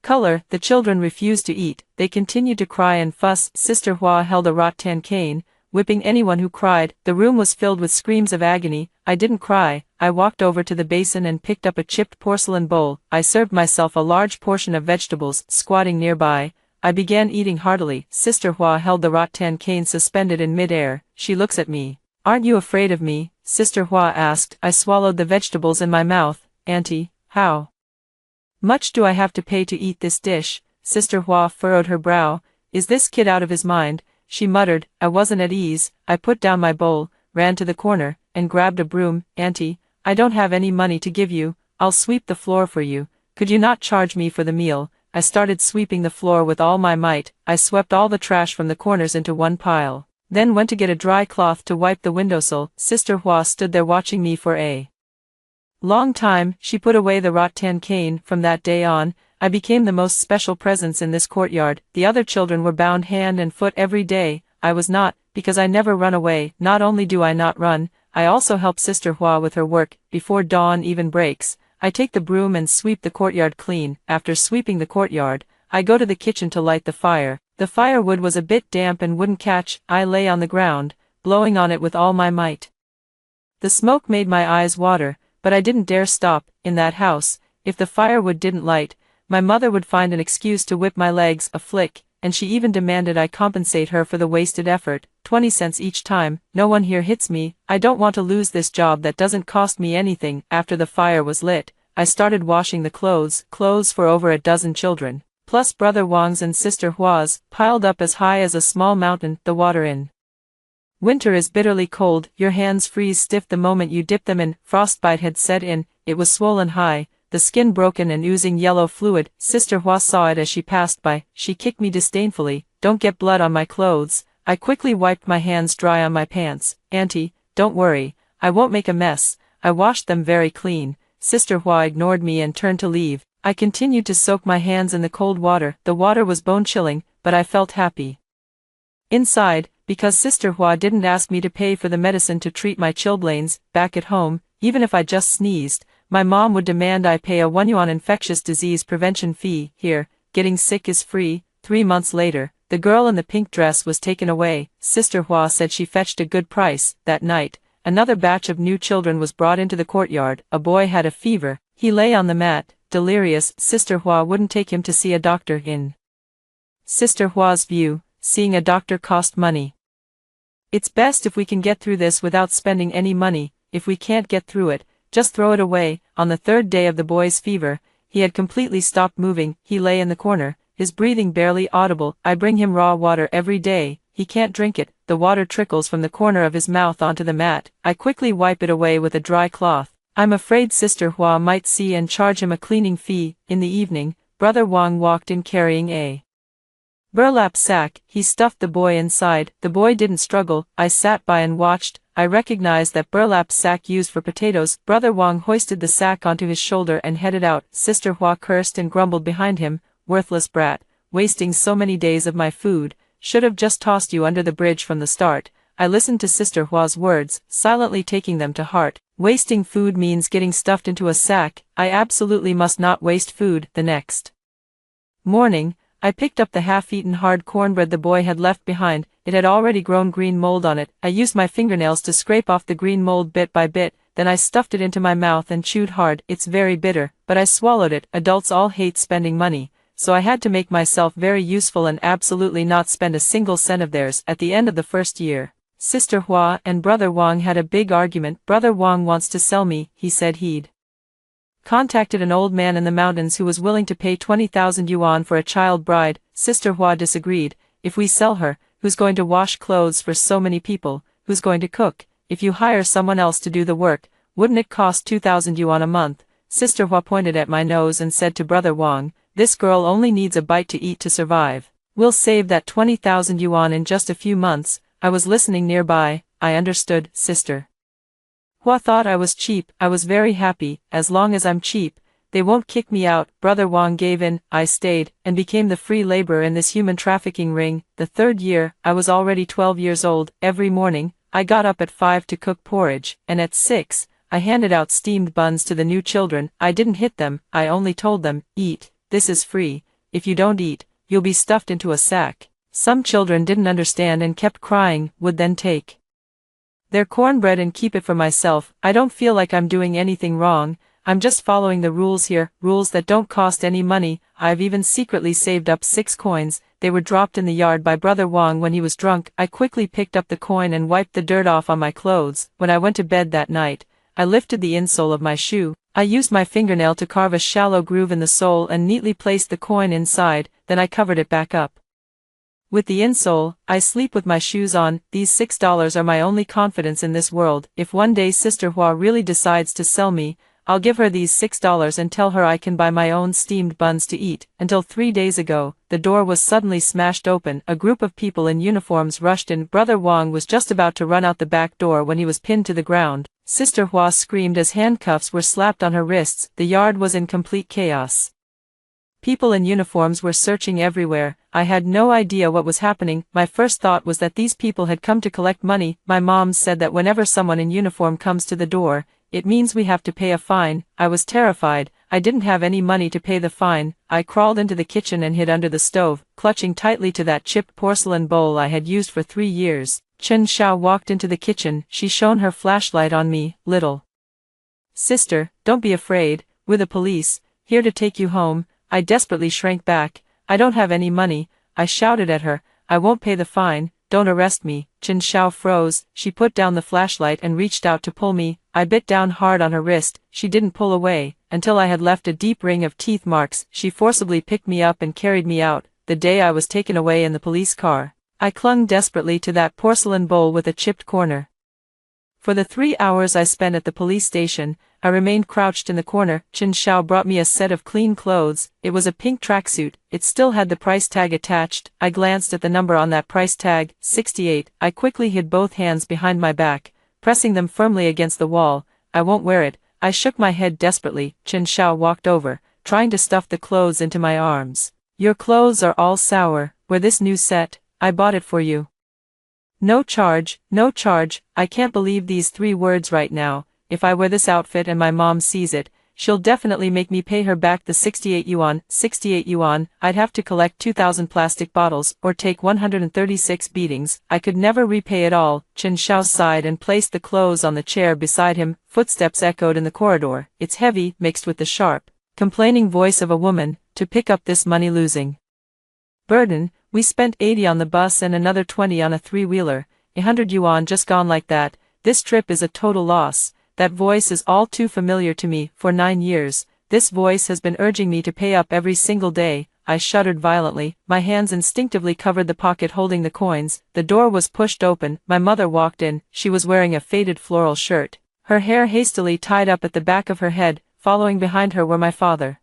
color. The children refused to eat. They continued to cry and fuss. Sister Hua held a rattan cane, whipping anyone who cried. The room was filled with screams of agony. I didn't cry. I walked over to the basin and picked up a chipped porcelain bowl. I served myself a large portion of vegetables. Squatting nearby, I began eating heartily. Sister Hua held the rattan cane suspended in mid-air. She looks at me. "Aren't you afraid of me?" Sister Hua asked. I swallowed the vegetables in my mouth. "Auntie, how much do I have to pay to eat this dish?" Sister Hua furrowed her brow. "Is this kid out of his mind?" she muttered. I wasn't at ease. I put down my bowl, ran to the corner, and grabbed a broom. "Auntie, I don't have any money to give you. I'll sweep the floor for you. Could you not charge me for the meal?" I started sweeping the floor with all my might. I swept all the trash from the corners into one pile, then went to get a dry cloth to wipe the windowsill. Sister Hua stood there watching me for a long time. She put away the rattan cane. From that day on, I became the most special presence in this courtyard. The other children were bound hand and foot every day. I was not, because I never run away. Not only do I not run, I also help Sister Hua with her work. Before dawn even breaks, I take the broom and sweep the courtyard clean. After sweeping the courtyard, I go to the kitchen to light the fire. The firewood was a bit damp and wouldn't catch. I lay on the ground, blowing on it with all my might. The smoke made my eyes water, but I didn't dare stop. In that house, if the firewood didn't light, my mother would find an excuse to whip my legs a flick, and she even demanded I compensate her for the wasted effort, 20 cents each time. No one here hits me. I don't want to lose this job that doesn't cost me anything. After the fire was lit, I started washing the clothes for over a dozen children, plus Brother Wang's and Sister Hua's, piled up as high as a small mountain. The water in winter is bitterly cold. Your hands freeze stiff the moment you dip them in. Frostbite had set in. It was swollen high, the skin broken and oozing yellow fluid. Sister Hua saw it as she passed by. She kicked me disdainfully. Don't get blood on my clothes. I quickly wiped my hands dry on my pants. Auntie, don't worry, I won't make a mess. I washed them very clean. Sister Hua ignored me and turned to leave. I continued to soak my hands in the cold water. The water was bone-chilling, but I felt happy inside, because Sister Hua didn't ask me to pay for the medicine to treat my chilblains. Back at home, even if I just sneezed, my mom would demand I pay a 1 yuan infectious disease prevention fee. Here, getting sick is free. 3 months later, the girl in the pink dress was taken away. Sister Hua said she fetched a good price. That night, another batch of new children was brought into the courtyard. A boy had a fever. He lay on the mat, delirious. Sister Hua wouldn't take him to see a doctor. In Sister Hua's view, seeing a doctor cost money. It's best if we can get through this without spending any money. If we can't get through it, just throw it away. On the third day of the boy's fever, he had completely stopped moving. He lay in the corner, his breathing barely audible. I bring him raw water every day. He can't drink it. The water trickles from the corner of his mouth onto the mat. I quickly wipe it away with a dry cloth. I'm afraid Sister Hua might see and charge him a cleaning fee. In the evening, Brother Wang walked in carrying a burlap sack. He stuffed the boy inside. The boy didn't struggle. I sat by and watched. I recognized that burlap sack used for potatoes. Brother Wang hoisted the sack onto his shoulder and headed out. Sister Hua cursed and grumbled behind him. Worthless brat, wasting so many days of my food. Should have just tossed you under the bridge from the start. I listened to Sister Hua's words, silently taking them to heart. Wasting food means getting stuffed into a sack. I absolutely must not waste food. The next morning, I picked up the half-eaten hard cornbread the boy had left behind. It had already grown green mold on it. I used my fingernails to scrape off the green mold bit by bit, then I stuffed it into my mouth and chewed hard. It's very bitter, but I swallowed it. Adults all hate spending money, so I had to make myself very useful and absolutely not spend a single cent of theirs. At the end of the first year, Sister Hua and Brother Wang had a big argument. Brother Wang wants to sell me. He said he'd contacted an old man in the mountains who was willing to pay 20,000 yuan for a child bride. Sister Hua disagreed. If we sell her, who's going to wash clothes for so many people? Who's going to cook? If you hire someone else to do the work, wouldn't it cost 2,000 yuan a month? Sister Hua pointed at my nose and said to Brother Wang, this girl only needs a bite to eat to survive. We'll save that 20,000 yuan in just a few months. I was listening nearby. I understood. Sister Hua thought I was cheap. I was very happy. As long as I'm cheap, they won't kick me out. Brother Wang gave in. I stayed, and became the free laborer in this human trafficking ring. The third year, I was already 12 years old. Every morning, I got up at 5 to cook porridge, and at 6, I handed out steamed buns to the new children. I didn't hit them. I only told them, eat. This is free. If you don't eat, you'll be stuffed into a sack. Some children didn't understand and kept crying, would then take their cornbread and keep it for myself. I don't feel like I'm doing anything wrong. I'm just following the rules here, rules that don't cost any money. I've even secretly saved up 6 coins. They were dropped in the yard by Brother Wang when he was drunk. I quickly picked up the coin and wiped the dirt off on my clothes. When I went to bed that night, I lifted the insole of my shoe. I used my fingernail to carve a shallow groove in the sole and neatly placed the coin inside, then I covered it back up with the insole. I sleep with my shoes on. These $6 are my only confidence in this world. If one day Sister Hua really decides to sell me, I'll give her these $6 and tell her I can buy my own steamed buns to eat. Until 3 days ago, the door was suddenly smashed open. A group of people in uniforms rushed in. Brother Wang was just about to run out the back door when he was pinned to the ground. Sister Hua screamed as handcuffs were slapped on her wrists. The yard was in complete chaos. People in uniforms were searching everywhere. I had no idea what was happening. My first thought was that these people had come to collect money. My mom said that whenever someone in uniform comes to the door, it means we have to pay a fine. I was terrified. I didn't have any money to pay the fine. I crawled into the kitchen and hid under the stove, clutching tightly to that chipped porcelain bowl I had used for 3 years. Chen Xiao walked into the kitchen. She shone her flashlight on me. Little sister, don't be afraid. We're the police, here to take you home. I desperately shrank back. I don't have any money. I shouted at her. I won't pay the fine. Don't arrest me. Chen Xiao froze. She put down the flashlight and reached out to pull me. I bit down hard on her wrist. She didn't pull away. Until I had left a deep ring of teeth marks, she forcibly picked me up and carried me out. The day I was taken away in the police car, I clung desperately to that porcelain bowl with a chipped corner. For the 3 hours I spent at the police station, I remained crouched in the corner. Chen Xiao brought me a set of clean clothes. It was a pink tracksuit. It still had the price tag attached. I glanced at the number on that price tag, 68. I quickly hid both hands behind my back, pressing them firmly against the wall. I won't wear it. I shook my head desperately. Chen Xiao walked over, trying to stuff the clothes into my arms. Your clothes are all sour. Wear this new set. I bought it for you. No charge, no charge. I can't believe these 3 words right now. If I wear this outfit and my mom sees it, she'll definitely make me pay her back the 68 yuan. 68 yuan, I'd have to collect 2,000 plastic bottles, or take 136 beatings. I could never repay it all. Chen Xiao sighed and placed the clothes on the chair beside him. Footsteps echoed in the corridor. It's heavy, mixed with the sharp, complaining voice of a woman, to pick up this money-losing burden. We spent 80 on the bus and another 20 on a 3-wheeler. 100 yuan just gone like that. This trip is a total loss. That voice is all too familiar to me. For 9 years, this voice has been urging me to pay up every single day. I shuddered violently. My hands instinctively covered the pocket holding the coins. The door was pushed open. My mother walked in. She was wearing a faded floral shirt, her hair hastily tied up at the back of her head. Following behind her were my father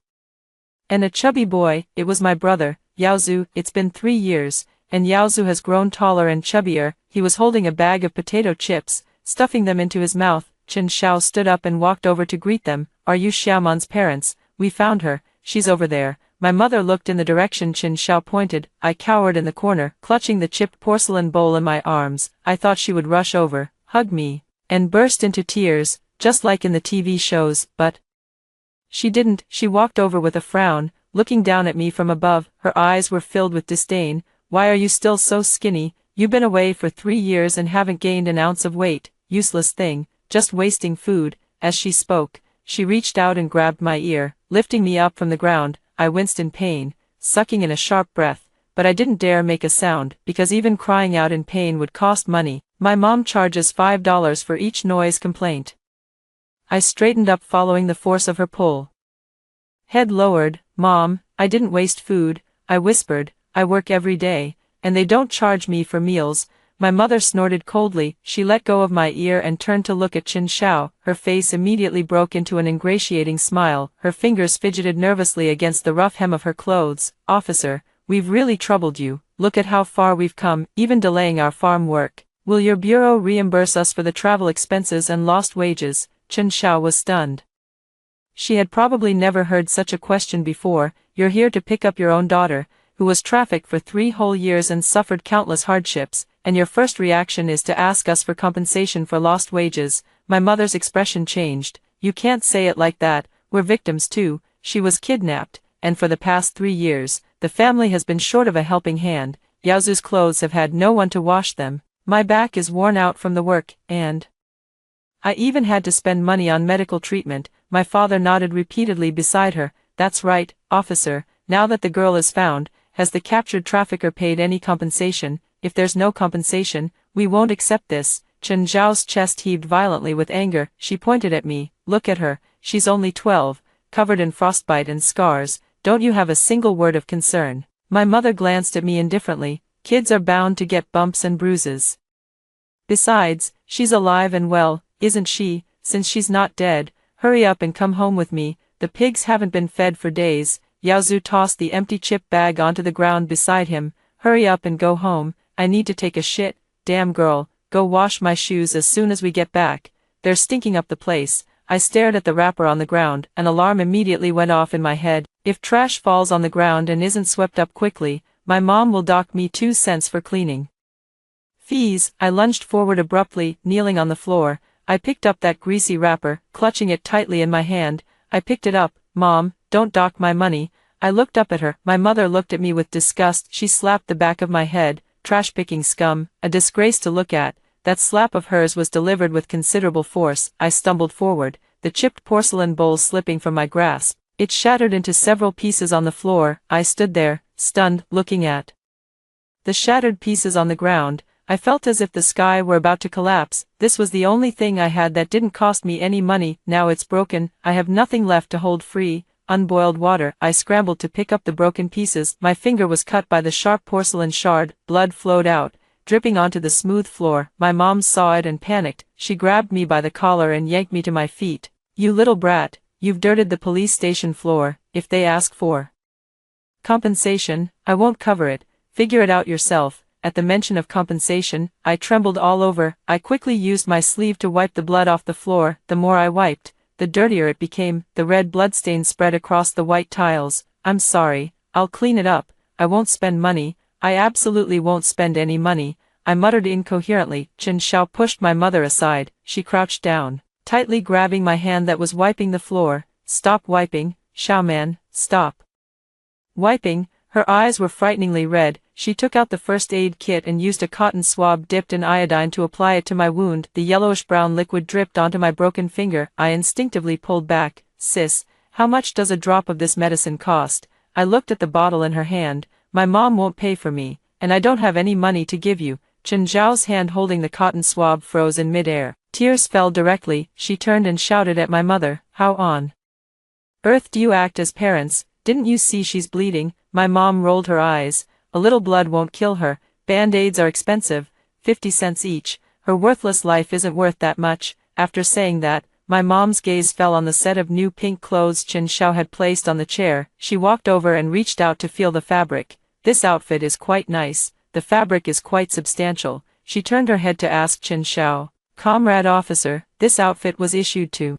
and a chubby boy. It was my brother, Yaozu. It's been 3 years, and Yaozu has grown taller and chubbier. He was holding a bag of potato chips, stuffing them into his mouth. Chen Xiao stood up and walked over to greet them. Are you Xiaoman's parents? We found her. She's over there. My mother looked in the direction Chen Xiao pointed. I cowered in the corner, clutching the chipped porcelain bowl in my arms. I thought she would rush over, hug me, and burst into tears, just like in the TV shows, but she didn't. She walked over with a frown, looking down at me from above. Her eyes were filled with disdain. Why are you still so skinny? You've been away for 3 years and haven't gained an ounce of weight. Useless thing, just wasting food. As she spoke, she reached out and grabbed my ear, lifting me up from the ground. I winced in pain, sucking in a sharp breath, but I didn't dare make a sound, because even crying out in pain would cost money. My mom charges $5 for each noise complaint. I straightened up following the force of her pull. Head lowered. Mom, I didn't waste food, I whispered. I work every day, and they don't charge me for meals. My mother snorted coldly. She let go of my ear and turned to look at Chen Xiao. Her face immediately broke into an ingratiating smile. Her fingers fidgeted nervously against the rough hem of her clothes. Officer, we've really troubled you. Look at how far we've come, even delaying our farm work. Will your bureau reimburse us for the travel expenses and lost wages? Chen Xiao was stunned. She had probably never heard such a question before. You're here to pick up your own daughter, who was trafficked for 3 whole years and suffered countless hardships, and your first reaction is to ask us for compensation for lost wages. My mother's expression changed. You can't say it like that. We're victims too. She was kidnapped, and for the past 3 years, the family has been short of a helping hand. Yaozu's clothes have had no one to wash them. My back is worn out from the work, and I even had to spend money on medical treatment. My father nodded repeatedly beside her. That's right, officer. Now that the girl is found, has the captured trafficker paid any compensation? If there's no compensation, we won't accept this. Chen Zhao's chest heaved violently with anger. She pointed at me. Look at her. She's only 12, covered in frostbite and scars. Don't you have a single word of concern? My mother glanced at me indifferently. Kids are bound to get bumps and bruises. Besides, she's alive and well, isn't she? Since she's not dead, hurry up and come home with me, the pigs haven't been fed for days. Yaozu tossed the empty chip bag onto the ground beside him. Hurry up and go home, I need to take a shit. Damn girl, go wash my shoes as soon as we get back. They're stinking up the place. I stared at the wrapper on the ground. An alarm immediately went off in my head. If trash falls on the ground and isn't swept up quickly, my mom will dock me 2 cents for cleaning. Fees. I lunged forward abruptly, kneeling on the floor. I picked up that greasy wrapper, clutching it tightly in my hand. I picked it up. Mom, don't dock my money. I looked up at her. My mother looked at me with disgust. She slapped the back of my head. Trash-picking scum, a disgrace to look at. That slap of hers was delivered with considerable force. I stumbled forward, the chipped porcelain bowl slipping from my grasp. It shattered into several pieces on the floor. I stood there, stunned, looking at the shattered pieces on the ground. I felt as if the sky were about to collapse. This was the only thing I had that didn't cost me any money. Now it's broken. I have nothing left to hold free. Unboiled water. I scrambled to pick up the broken pieces. My finger was cut by the sharp porcelain shard. Blood flowed out, dripping onto the smooth floor. My mom saw it and panicked. She grabbed me by the collar and yanked me to my feet. You little brat, you've dirted the police station floor. If they ask for compensation, I won't cover it. Figure it out yourself. At the mention of compensation, I trembled all over. I quickly used my sleeve to wipe the blood off the floor. The more I wiped, the dirtier it became. The red bloodstain spread across the white tiles. I'm sorry, I'll clean it up. I won't spend money. I absolutely won't spend any money, I muttered incoherently. Chen Xiao pushed my mother aside. She crouched down, tightly grabbing my hand that was wiping the floor. Stop wiping, Xiaoman, stop wiping. Her eyes were frighteningly red. She took out the first aid kit and used a cotton swab dipped in iodine to apply it to my wound. The yellowish-brown liquid dripped onto my broken finger. I instinctively pulled back. Sis, how much does a drop of this medicine cost? I looked at the bottle in her hand. My mom won't pay for me, and I don't have any money to give you. Chen Zhao's hand holding the cotton swab froze in midair. Tears fell directly. She turned and shouted at my mother. How on earth do you act as parents? Didn't you see she's bleeding? My mom rolled her eyes. A little blood won't kill her. Band-aids are expensive, 50 cents each. Her worthless life isn't worth that much. After saying that, my mom's gaze fell on the set of new pink clothes Chen Xiao had placed on the chair. She walked over and reached out to feel the fabric. This outfit is quite nice. The fabric is quite substantial. She turned her head to ask Chen Xiao. Comrade officer, this outfit was issued to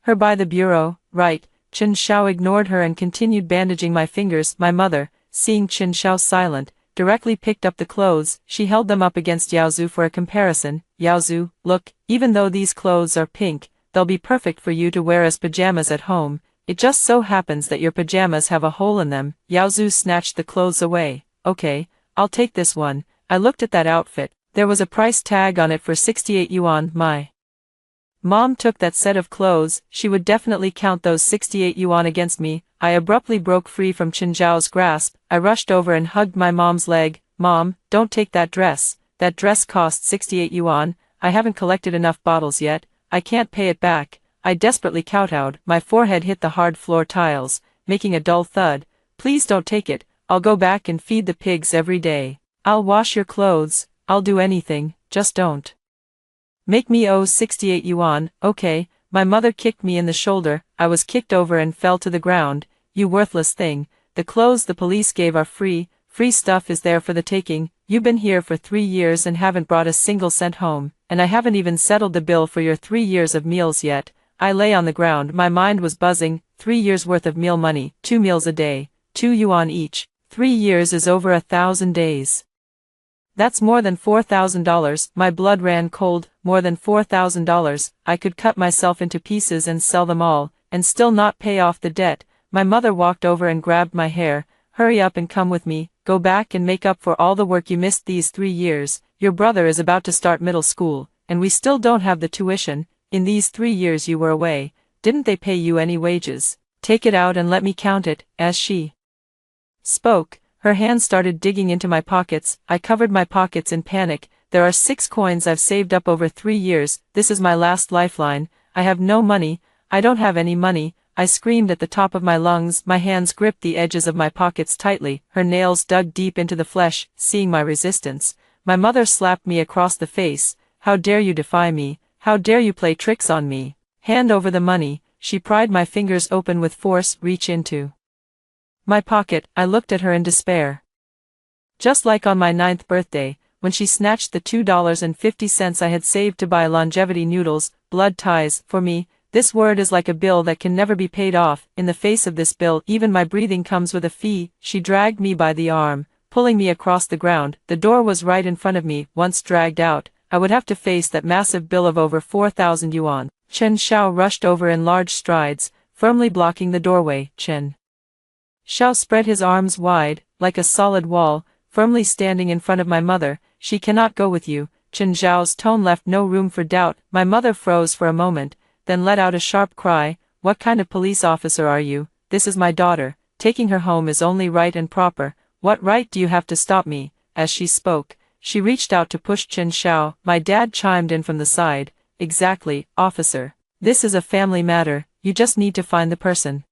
her by the bureau, right? Chen Xiao ignored her and continued bandaging my fingers. My mother, seeing Chen Xiao silent, directly picked up the clothes. She held them up against Yaozu for a comparison. Yaozu, look, even though these clothes are pink, they'll be perfect for you to wear as pajamas at home. It just so happens that your pajamas have a hole in them. Yaozu snatched the clothes away. Okay, I'll take this one. I looked at that outfit. There was a price tag on it for 68 yuan. My mom took that set of clothes. She would definitely count those 68 yuan against me. I abruptly broke free from Chen Zhao's grasp. I rushed over and hugged my mom's leg. Mom, don't take that dress. That dress cost 68 yuan. I haven't collected enough bottles yet. I can't pay it back. I desperately kowtowed. My forehead hit the hard floor tiles, making a dull thud. Please don't take it. I'll go back and feed the pigs every day. I'll wash your clothes. I'll do anything. Just don't make me owe 68 yuan. Okay. My mother kicked me in the shoulder. I was kicked over and fell to the ground. You worthless thing. The clothes the police gave are free. Free stuff is there for the taking. You've been here for 3 years and haven't brought a single cent home, and I haven't even settled the bill for your 3 years of meals yet. I lay on the ground. My mind was buzzing. 3 years worth of meal money. 2 meals a day. 2 yuan each. 3 years is over 1,000 days. That's more than $4,000. My blood ran cold. More than $4,000. I could cut myself into pieces and sell them all, and still not pay off the debt. My mother walked over and grabbed my hair. Hurry up and come with me. Go back and make up for all the work you missed these 3 years. Your brother is about to start middle school, and we still don't have the tuition. In these 3 years you were away, didn't they pay you any wages? Take it out and let me count it. As she spoke, her hand started digging into my pockets. I covered my pockets in panic. There are 6 coins I've saved up over 3 years. This is my last lifeline. I have no money. I don't have any money. I screamed at the top of my lungs. My hands gripped the edges of my pockets tightly. Her nails dug deep into the flesh. Seeing my resistance, my mother slapped me across the face. How dare you defy me? How dare you play tricks on me? Hand over the money. She pried my fingers open with force. Reach into my pocket. I looked at her in despair. Just like on my 9th birthday, when she snatched the $2.50 I had saved to buy longevity noodles. Blood ties. For me, this word is like a bill that can never be paid off. In the face of this bill, even my breathing comes with a fee. She dragged me by the arm, pulling me across the ground. The door was right in front of me. Once dragged out, I would have to face that massive bill of over 4,000 yuan. Chen Xiao rushed over in large strides, firmly blocking the doorway. Chen Xiao spread his arms wide, like a solid wall, firmly standing in front of my mother. She cannot go with you. Chen Xiao's tone left no room for doubt. My mother froze for a moment, then let out a sharp cry. What kind of police officer are you? This is my daughter. Taking her home is only right and proper. What right do you have to stop me? As she spoke, she reached out to push Chen Xiao. My dad chimed in from the side. Exactly, officer. This is a family matter. You just need to find the person.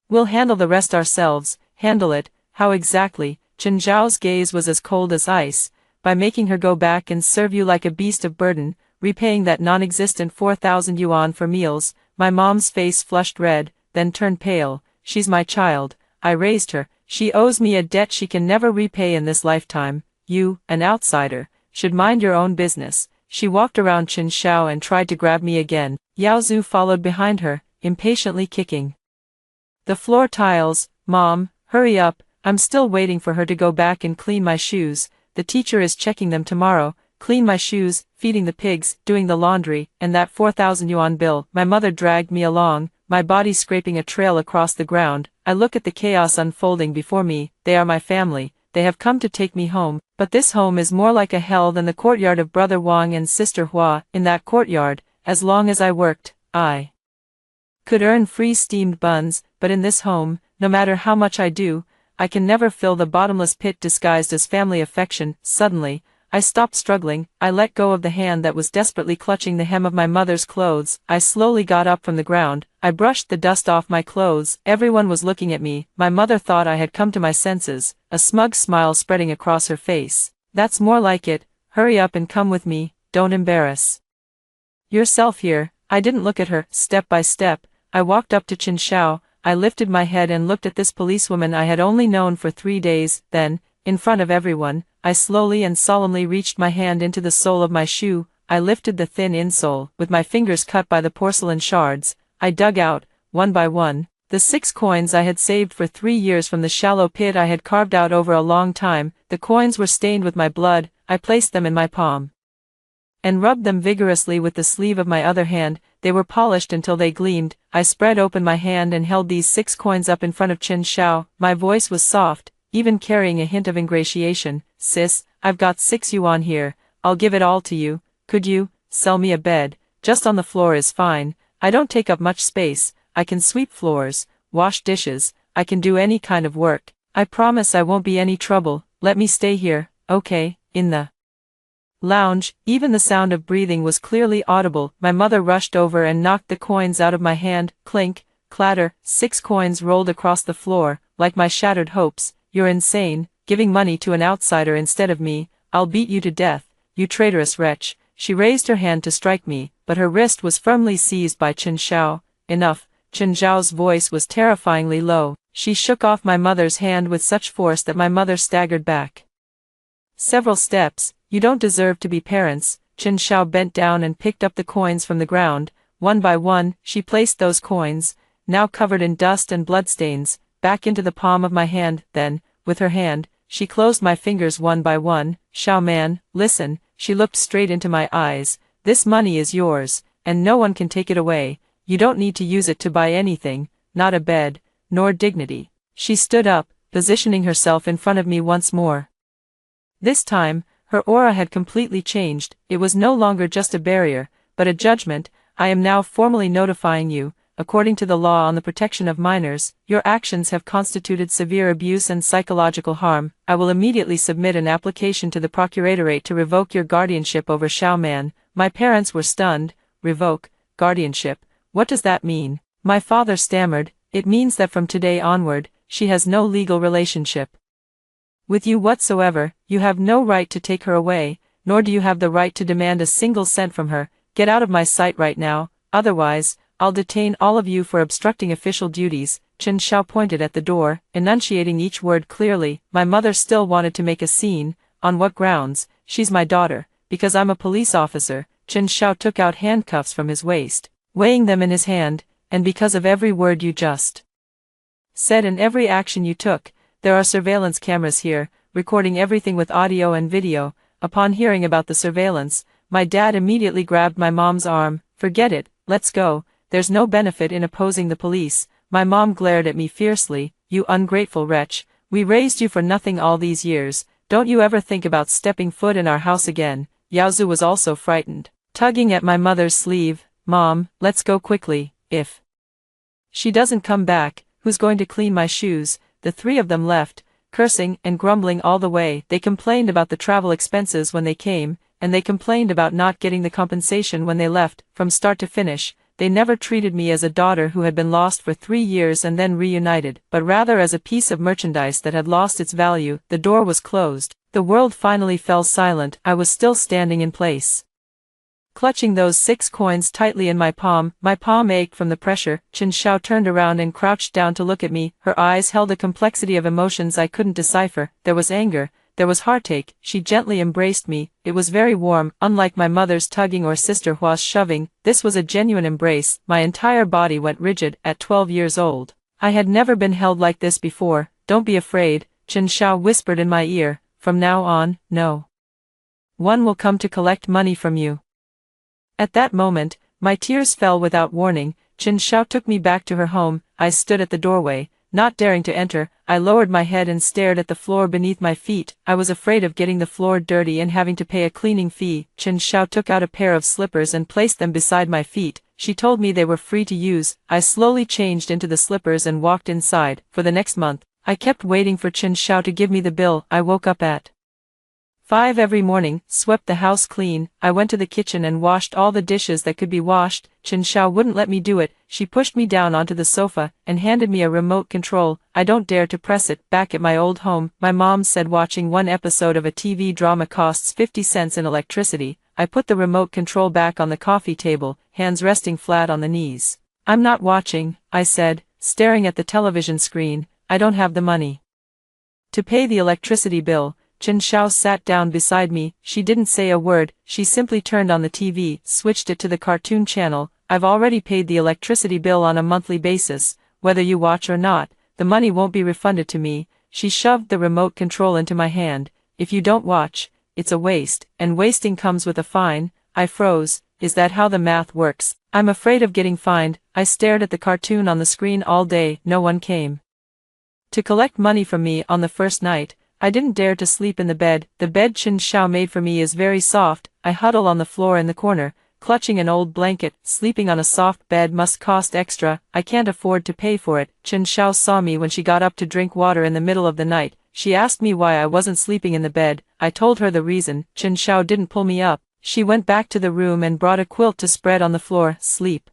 We'll handle the rest ourselves. Handle it? How exactly? Chen Xiao's gaze was as cold as ice. By making her go back and serve you like a beast of burden, repaying that non-existent 4,000 yuan for meals. My mom's face flushed red, then turned pale. She's my child. I raised her. She owes me a debt she can never repay in this lifetime. You, an outsider, should mind your own business. She walked around Chen Xiao and tried to grab me again. Yao Zhu followed behind her, impatiently kicking the floor tiles. Mom, hurry up. I'm still waiting for her to go back and clean my shoes. The teacher is checking them tomorrow. Clean my shoes, feeding the pigs, doing the laundry, and that 4,000 yuan bill. My mother dragged me along, my body scraping a trail across the ground. I look at the chaos unfolding before me. They are my family. They have come to take me home, but this home is more like a hell than the courtyard of Brother Wang and Sister Hua. In that courtyard, as long as I worked, I could earn free steamed buns, but in this home, no matter how much I do, I can never fill the bottomless pit disguised as family affection. Suddenly, I stopped struggling. I let go of the hand that was desperately clutching the hem of my mother's clothes. I slowly got up from the ground. I brushed the dust off my clothes. Everyone was looking at me. My mother thought I had come to my senses, a smug smile spreading across her face. That's more like it. Hurry up and come with me. Don't embarrass yourself here. I didn't look at her. Step by step, I walked up to Chen Xiao. I lifted my head and looked at this policewoman I had only known for 3 days. Then, in front of everyone, I slowly and solemnly reached my hand into the sole of my shoe. I lifted the thin insole. With my fingers cut by the porcelain shards, I dug out, one by one, the 6 coins I had saved for 3 years from the shallow pit I had carved out over a long time. The coins were stained with my blood. I placed them in my palm and rubbed them vigorously with the sleeve of my other hand. They were polished until they gleamed. I spread open my hand and held these 6 coins up in front of Chen Xiao. My voice was soft, even carrying a hint of ingratiation. Sis, I've got 6 yuan here. I'll give it all to you. Could you sell me a bed? Just on the floor is fine. I don't take up much space. I can sweep floors, wash dishes. I can do any kind of work. I promise I won't be any trouble. Let me stay here, okay? In the lounge, even the sound of breathing was clearly audible. My mother rushed over and knocked the coins out of my hand. Clink, clatter, 6 coins rolled across the floor, like my shattered hopes. You're insane, giving money to an outsider instead of me. I'll beat you to death, you traitorous wretch. She raised her hand to strike me, but her wrist was firmly seized by Chen Xiao. Enough. Chen Xiao's voice was terrifyingly low. She shook off my mother's hand with such force that my mother staggered back several steps. You don't deserve to be parents. Chen Xiao bent down and picked up the coins from the ground. One by one, she placed those coins, now covered in dust and bloodstains, back into the palm of my hand. Then, with her hand, she closed my fingers one by one. Xiao man, listen. She looked straight into my eyes. This money is yours, and no one can take it away. You don't need to use it to buy anything, not a bed, nor dignity. She stood up, positioning herself in front of me once more. This time, her aura had completely changed. It was no longer just a barrier, but a judgment. I am now formally notifying you, according to the law on the protection of minors, your actions have constituted severe abuse and psychological harm. I will immediately submit an application to the procuratorate to revoke your guardianship over Xiao Man. My parents were stunned. Revoke guardianship? What does that mean? My father stammered. It means that from today onward, she has no legal relationship with you whatsoever. You have no right to take her away, nor do you have the right to demand a single cent from her. Get out of my sight right now. otherwise, I'll detain all of you for obstructing official duties." Chen Xiao pointed at the door, enunciating each word clearly. My mother still wanted to make a scene. On what grounds? She's my daughter. Because I'm a police officer. Chen Xiao took out handcuffs from his waist, weighing them in his hand. And because of every word you just said and every action you took. There are surveillance cameras here, recording everything with audio and video. Upon hearing about the surveillance, my dad immediately grabbed my mom's arm. "Forget it, let's go. There's no benefit in opposing the police." My mom glared at me fiercely. "You ungrateful wretch, we raised you for nothing all these years. Don't you ever think about stepping foot in our house again." Yaozu was also frightened, tugging at my mother's sleeve. "Mom, let's go quickly. If she doesn't come back, who's going to clean my shoes?" The three of them left, cursing and grumbling all the way. They complained about the travel expenses when they came, and they complained about not getting the compensation when they left. From start to finish, they never treated me as a daughter who had been lost for 3 years and then reunited, but rather as a piece of merchandise that had lost its value. The door was closed. The world finally fell silent. I was still standing in place, clutching those 6 coins tightly in my palm. My palm ached from the pressure. Chen Xiao turned around and crouched down to look at me. Her eyes held a complexity of emotions I couldn't decipher. There was anger. There was heartache. She gently embraced me. It was very warm, unlike my mother's tugging or sister Hua's shoving. This was a genuine embrace. My entire body went rigid. At 12 years old, I had never been held like this before. "Don't be afraid," Chen Xiao whispered in my ear. "From now on, no one will come to collect money from you." At that moment, my tears fell without warning. Chen Xiao took me back to her home. I stood at the doorway, not daring to enter. I lowered my head and stared at the floor beneath my feet. I was afraid of getting the floor dirty and having to pay a cleaning fee. Chen Xiao took out a pair of slippers and placed them beside my feet. She told me they were free to use. I slowly changed into the slippers and walked inside. For the next month, I kept waiting for Chen Xiao to give me the bill. I woke up at 5 every morning, swept the house clean. I went to the kitchen and washed all the dishes that could be washed. Chen Xiao wouldn't let me do it. She pushed me down onto the sofa and handed me a remote control. I don't dare to press it. Back at my old home, my mom said watching one episode of a TV drama costs 50 cents in electricity. I put the remote control back on the coffee table, hands resting flat on the knees. "I'm not watching," I said, staring at the television screen. "I don't have the money to pay the electricity bill." Chen Xiao sat down beside me. She didn't say a word. She simply turned on the TV, switched it to the cartoon channel. "I've already paid the electricity bill on a monthly basis. Whether you watch or not, the money won't be refunded to me." She shoved the remote control into my hand. "If you don't watch, it's a waste, and wasting comes with a fine." I froze. Is that how the math works? I'm afraid of getting fined. I stared at the cartoon on the screen all day. No one came to collect money from me on the first night. I didn't dare to sleep in the bed. The bed Chen Xiao made for me is very soft. I huddle on the floor in the corner, clutching an old blanket. Sleeping on a soft bed must cost extra. I can't afford to pay for it. Chen Xiao saw me when she got up to drink water in the middle of the night. She asked me why I wasn't sleeping in the bed. I told her the reason. Chen Xiao didn't pull me up. She went back to the room and brought a quilt to spread on the floor. "Sleep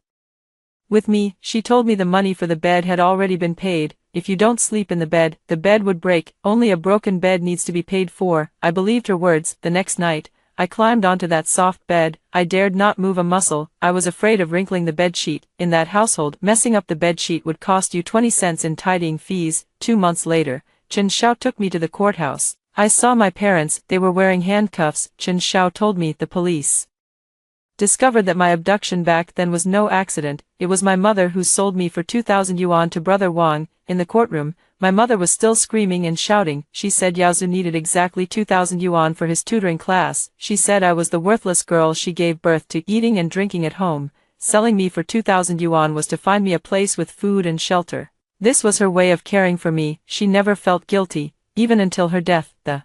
with me." She told me the money for the bed had already been paid. "If you don't sleep in the bed would break. Only a broken bed needs to be paid for." I believed her words. The next night, I climbed onto that soft bed. I dared not move a muscle. I was afraid of wrinkling the bedsheet. In that household, messing up the bedsheet would cost you 20 cents in tidying fees. 2 months later, Chen Xiao took me to the courthouse. I saw my parents. They were wearing handcuffs. Chen Xiao told me the police discovered that my abduction back then was no accident. It was my mother who sold me for 2,000 yuan to Brother Wang. In the courtroom, my mother was still screaming and shouting. She said Yaozu needed exactly 2,000 yuan for his tutoring class. She said I was the worthless girl she gave birth to, eating and drinking at home. Selling me for 2,000 yuan was to find me a place with food and shelter. This was her way of caring for me. She never felt guilty, even until her death. The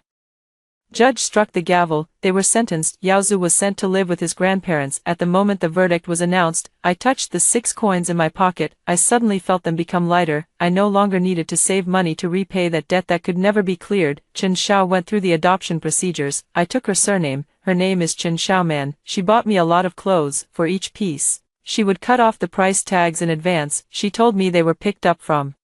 judge struck the gavel. They were sentenced. Yaozu was sent to live with his grandparents. At the moment the verdict was announced, I touched the 6 coins in my pocket. I suddenly felt them become lighter. I no longer needed to save money to repay that debt that could never be cleared. Chen Xiao went through the adoption procedures. I took her surname. Her name is Chen Xiaoman. She bought me a lot of clothes. For each piece, she would cut off the price tags in advance. She told me they were picked up from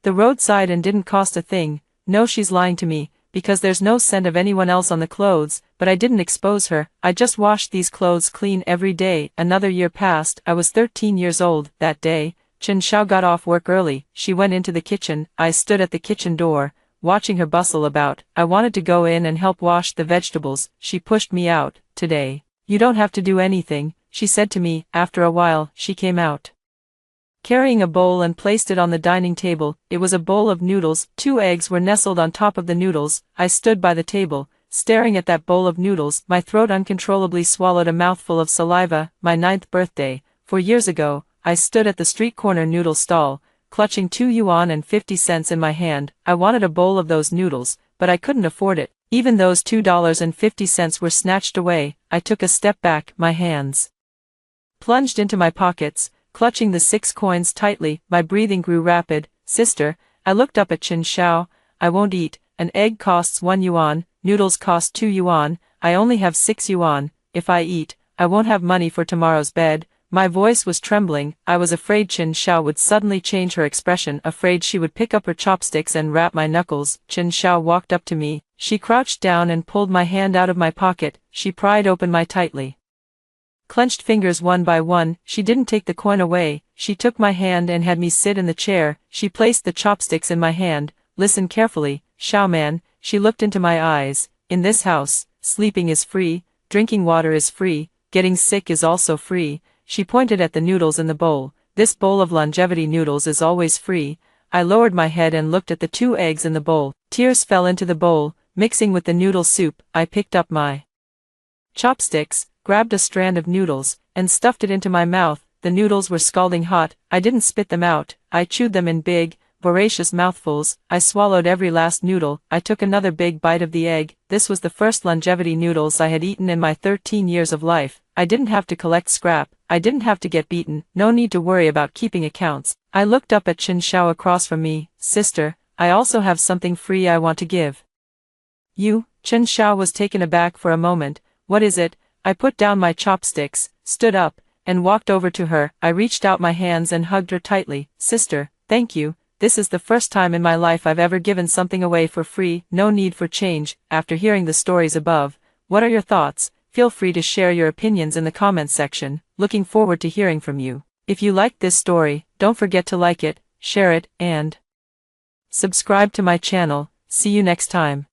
the roadside and didn't cost a thing. No, she's lying to me. because there's no scent of anyone else on the clothes, but I didn't expose her. I just washed these clothes clean every day. Another year passed. I was 13 years old. That day, Chen Xiao got off work early. She went into the kitchen. I stood at the kitchen door, watching her bustle about. I wanted to go in and help wash the vegetables. She pushed me out. Today, you don't have to do anything, she said to me. After a while, she came out, carrying a bowl, and placed it on the dining table. It was a bowl of noodles. 2 eggs were nestled on top of the noodles. I stood by the table, staring at that bowl of noodles. My throat uncontrollably swallowed a mouthful of saliva. My 9th birthday, 4 years ago, I stood at the street corner noodle stall, clutching 2 yuan and 50 cents in my hand. I wanted a bowl of those noodles, but I couldn't afford it. Even those $2.50 were snatched away. I took a step back. My hands plunged into my pockets, clutching the 6 coins tightly. My breathing grew rapid. Sister, I looked up at Chen Xiao. I won't eat. An egg costs 1 yuan, noodles cost 2 yuan, I only have 6 yuan. If I eat, I won't have money for tomorrow's bed. My voice was trembling. I was afraid Chen Xiao would suddenly change her expression, afraid she would pick up her chopsticks and rap my knuckles. Chen Xiao walked up to me. She crouched down and pulled my hand out of my pocket. She pried open my tightly clenched fingers one by one. She didn't take the coin away. She took my hand and had me sit in the chair. She placed the chopsticks in my hand. Listen carefully, Xiaoman. She looked into my eyes. In this house, sleeping is free, drinking water is free, getting sick is also free. She pointed at the noodles in the bowl. This bowl of longevity noodles is always free. I lowered my head and looked at the 2 eggs in the bowl. Tears fell into the bowl, mixing with the noodle soup. I picked up my chopsticks, grabbed a strand of noodles, and stuffed it into my mouth. The noodles were scalding hot. I didn't spit them out. I chewed them in big, voracious mouthfuls. I swallowed every last noodle. I took another big bite of the egg. This was the first longevity noodles I had eaten in my 13 years of life. I didn't have to collect scrap. I didn't have to get beaten. No need to worry about keeping accounts. I looked up at Chen Xiao across from me. Sister, I also have something free I want to give you. Chen Xiao was taken aback for a moment. What is it? I put down my chopsticks, stood up, and walked over to her. I reached out my hands and hugged her tightly. Sister, thank you. This is the first time in my life I've ever given something away for free. No need for change. After hearing the stories above, what are your thoughts? Feel free to share your opinions in the comments section. Looking forward to hearing from you. If you liked this story, don't forget to like it, share it, and subscribe to my channel. See you next time.